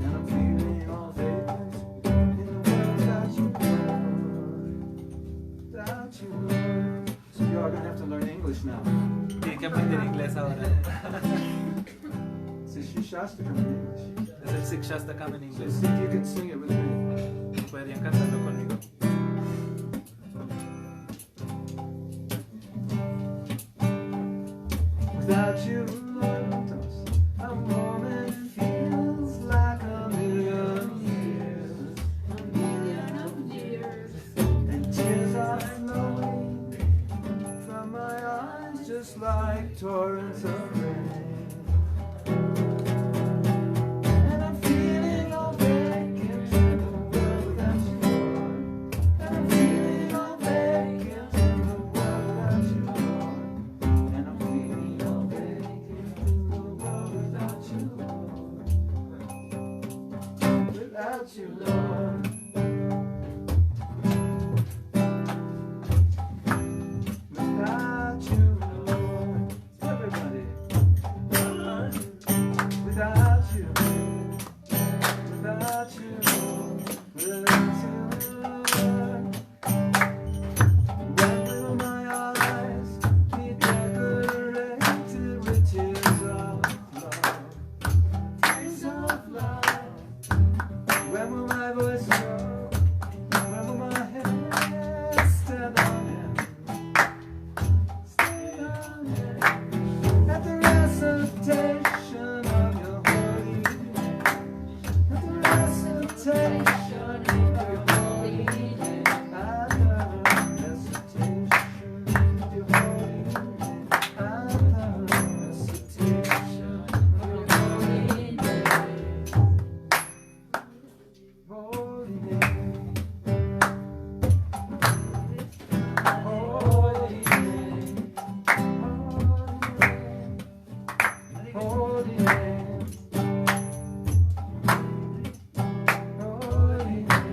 And I'm feeling all vacant in the world without you, Lord. Without you, Lord. So you are going to have to learn English now. Tiene que aprender inglés ahora. So Sri Shastakam in English. Es el Sik Shastakam en So inglés. see if you can sing it with me. Podrían cantarlo conmigo. Without you, Lord, a moment feels like a million years. And tears are flowing from my eyes just like torrents of rain. And I'm feeling all vacant in the world without you, Lord. And I'm feeling all vacant in the world without you, Lord. And I'm feeling all vacant in the world without you, Lord. Without you, Lord. Without you, Lord. Everybody. Without you. Without you, Lord. Without you, Lord. When will my eyes be decorated with tears of love? Tears of love. When will my voice grow? When will my head stand on end? Stand on end. At the recitation of your holy name. At the recitation of your holy name. At the recitation of your holy name. At the recitation of your holy name. Holy name. Holy name. Holy name. Holy name.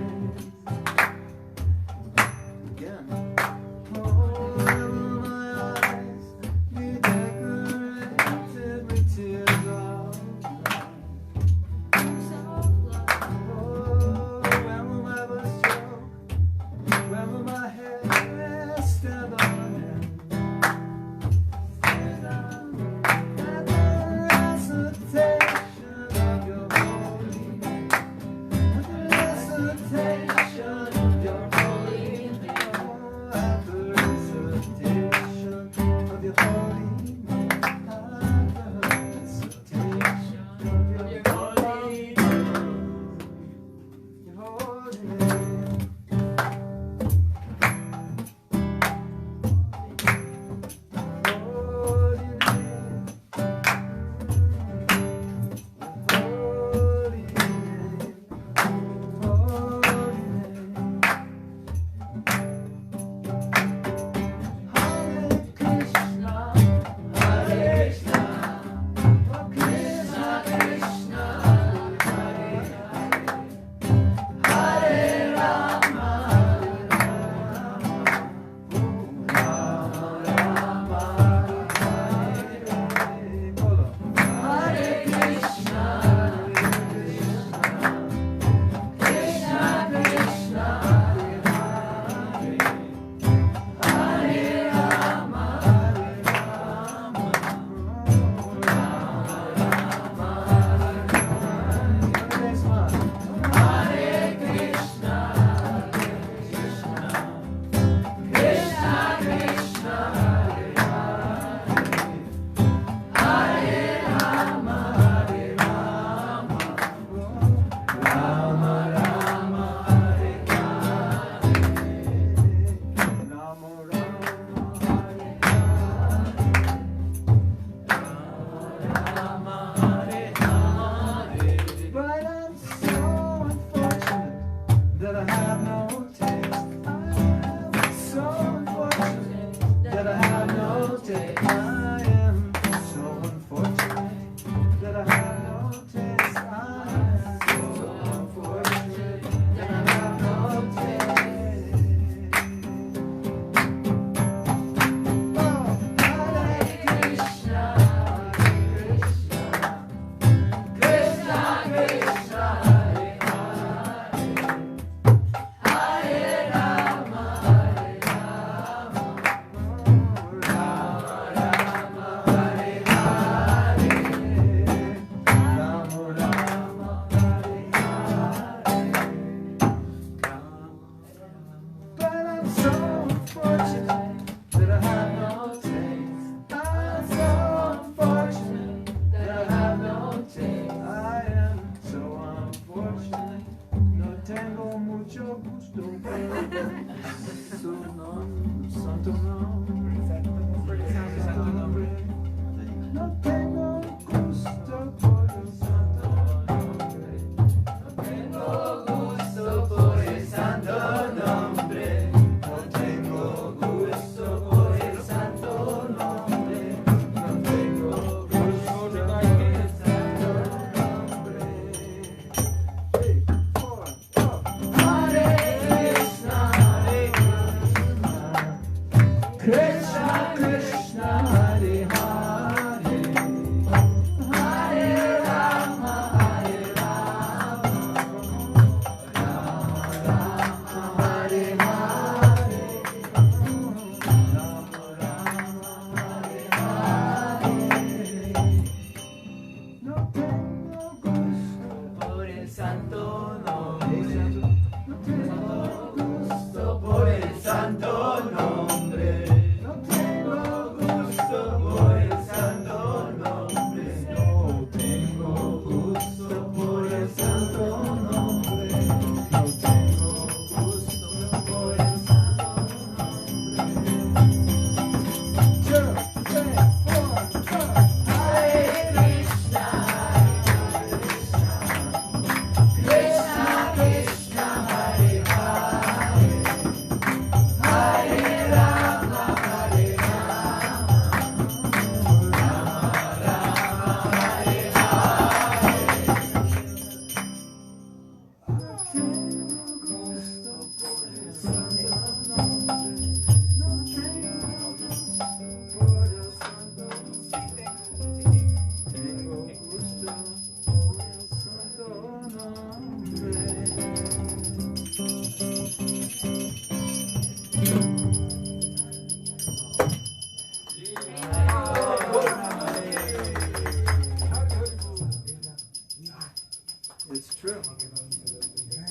It's true.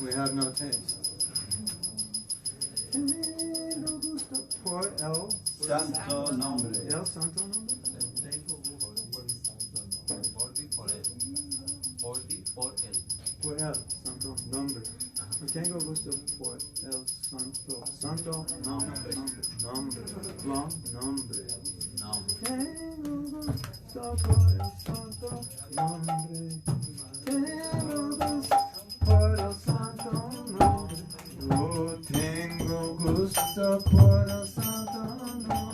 We have no taste. Por el Santo nombre. El santo nombre. Por él. Por el santo nombre. Tengo gusto por el santo. Santo nombre. Nombre. Nombre. Tengo gusto por el santo nombre. Tengo gusto por el santo nombre. Oh, tengo gusto por el santo nombre.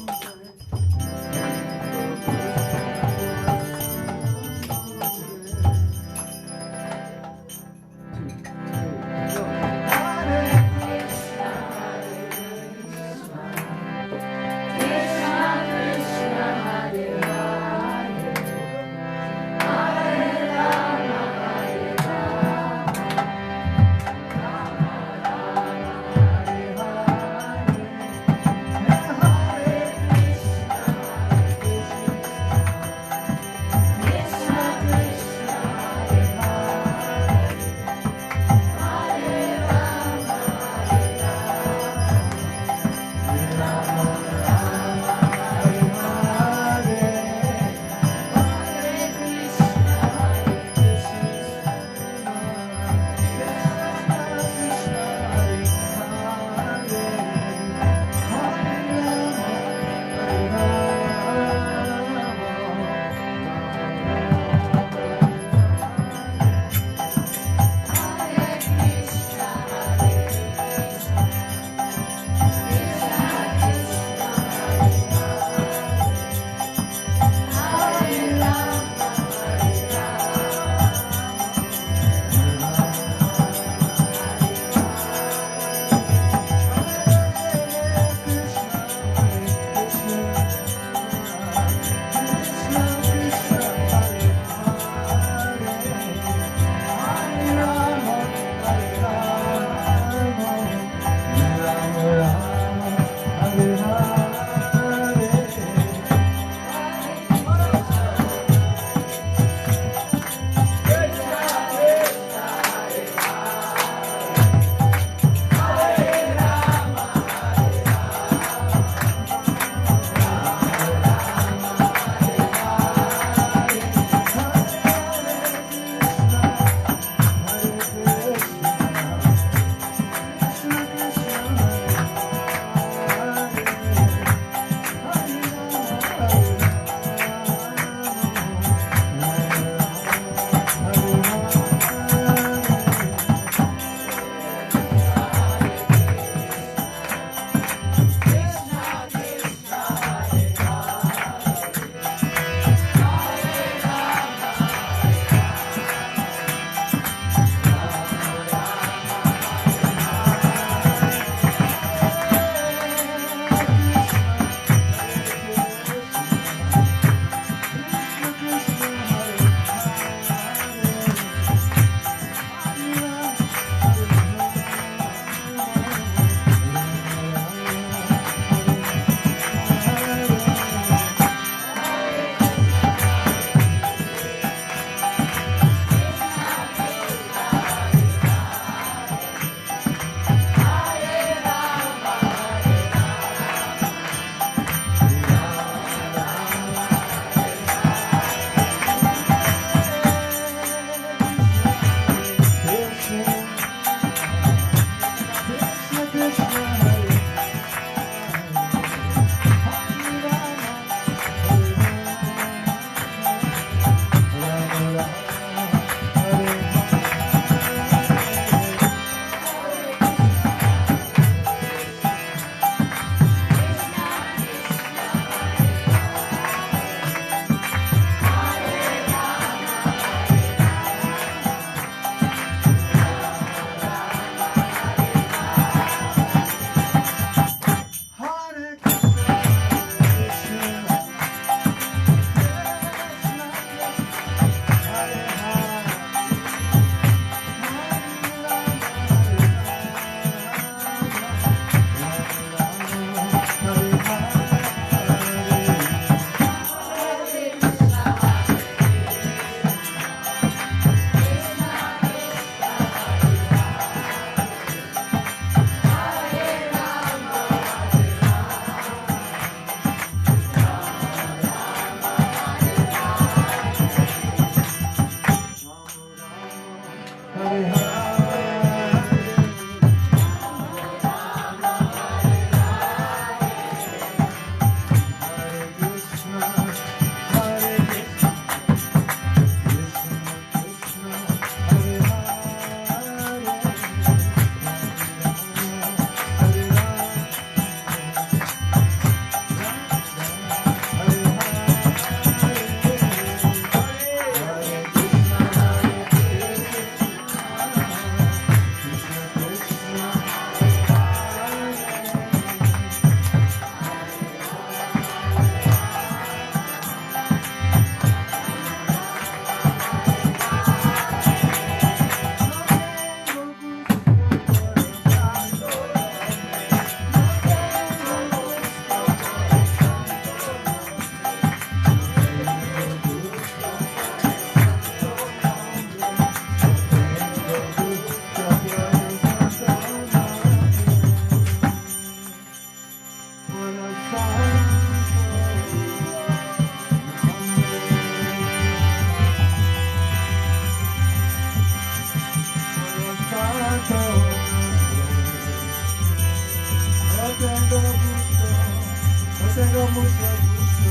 tengo mucho gusto.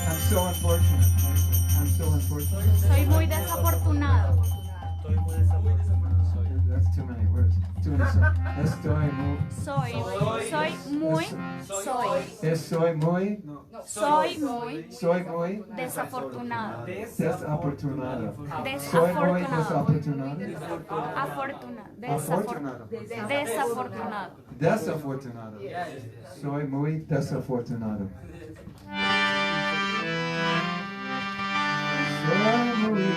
I'm so unfortunate. I'm so unfortunate. Soy muy desafortunado. That's too many words. Too many Estoy muy. Soy muy desafortunado. Desafortunado. Desafortunado. Desafortunado. Soy muy desafortunado. Soy muy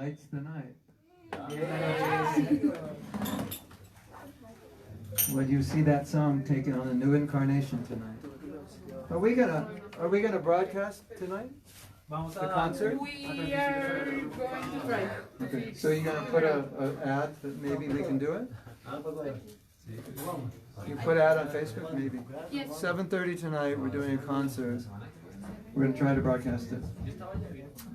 Tonight's the night. When you see that song taken on a new incarnation tonight. Are we gonna broadcast tonight? The concert? We are going to try. Okay, so you're gonna put a ad that maybe we can do it? You put ad on Facebook, maybe? Yes. 7:30 tonight, we're doing a concert. We're gonna try to broadcast it.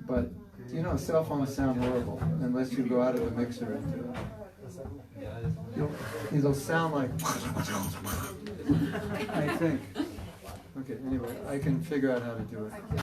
But, you know, cell phones sound horrible unless you go out of the mixer and do it. It'll sound like, I think. Okay, anyway, I can figure out how to do it.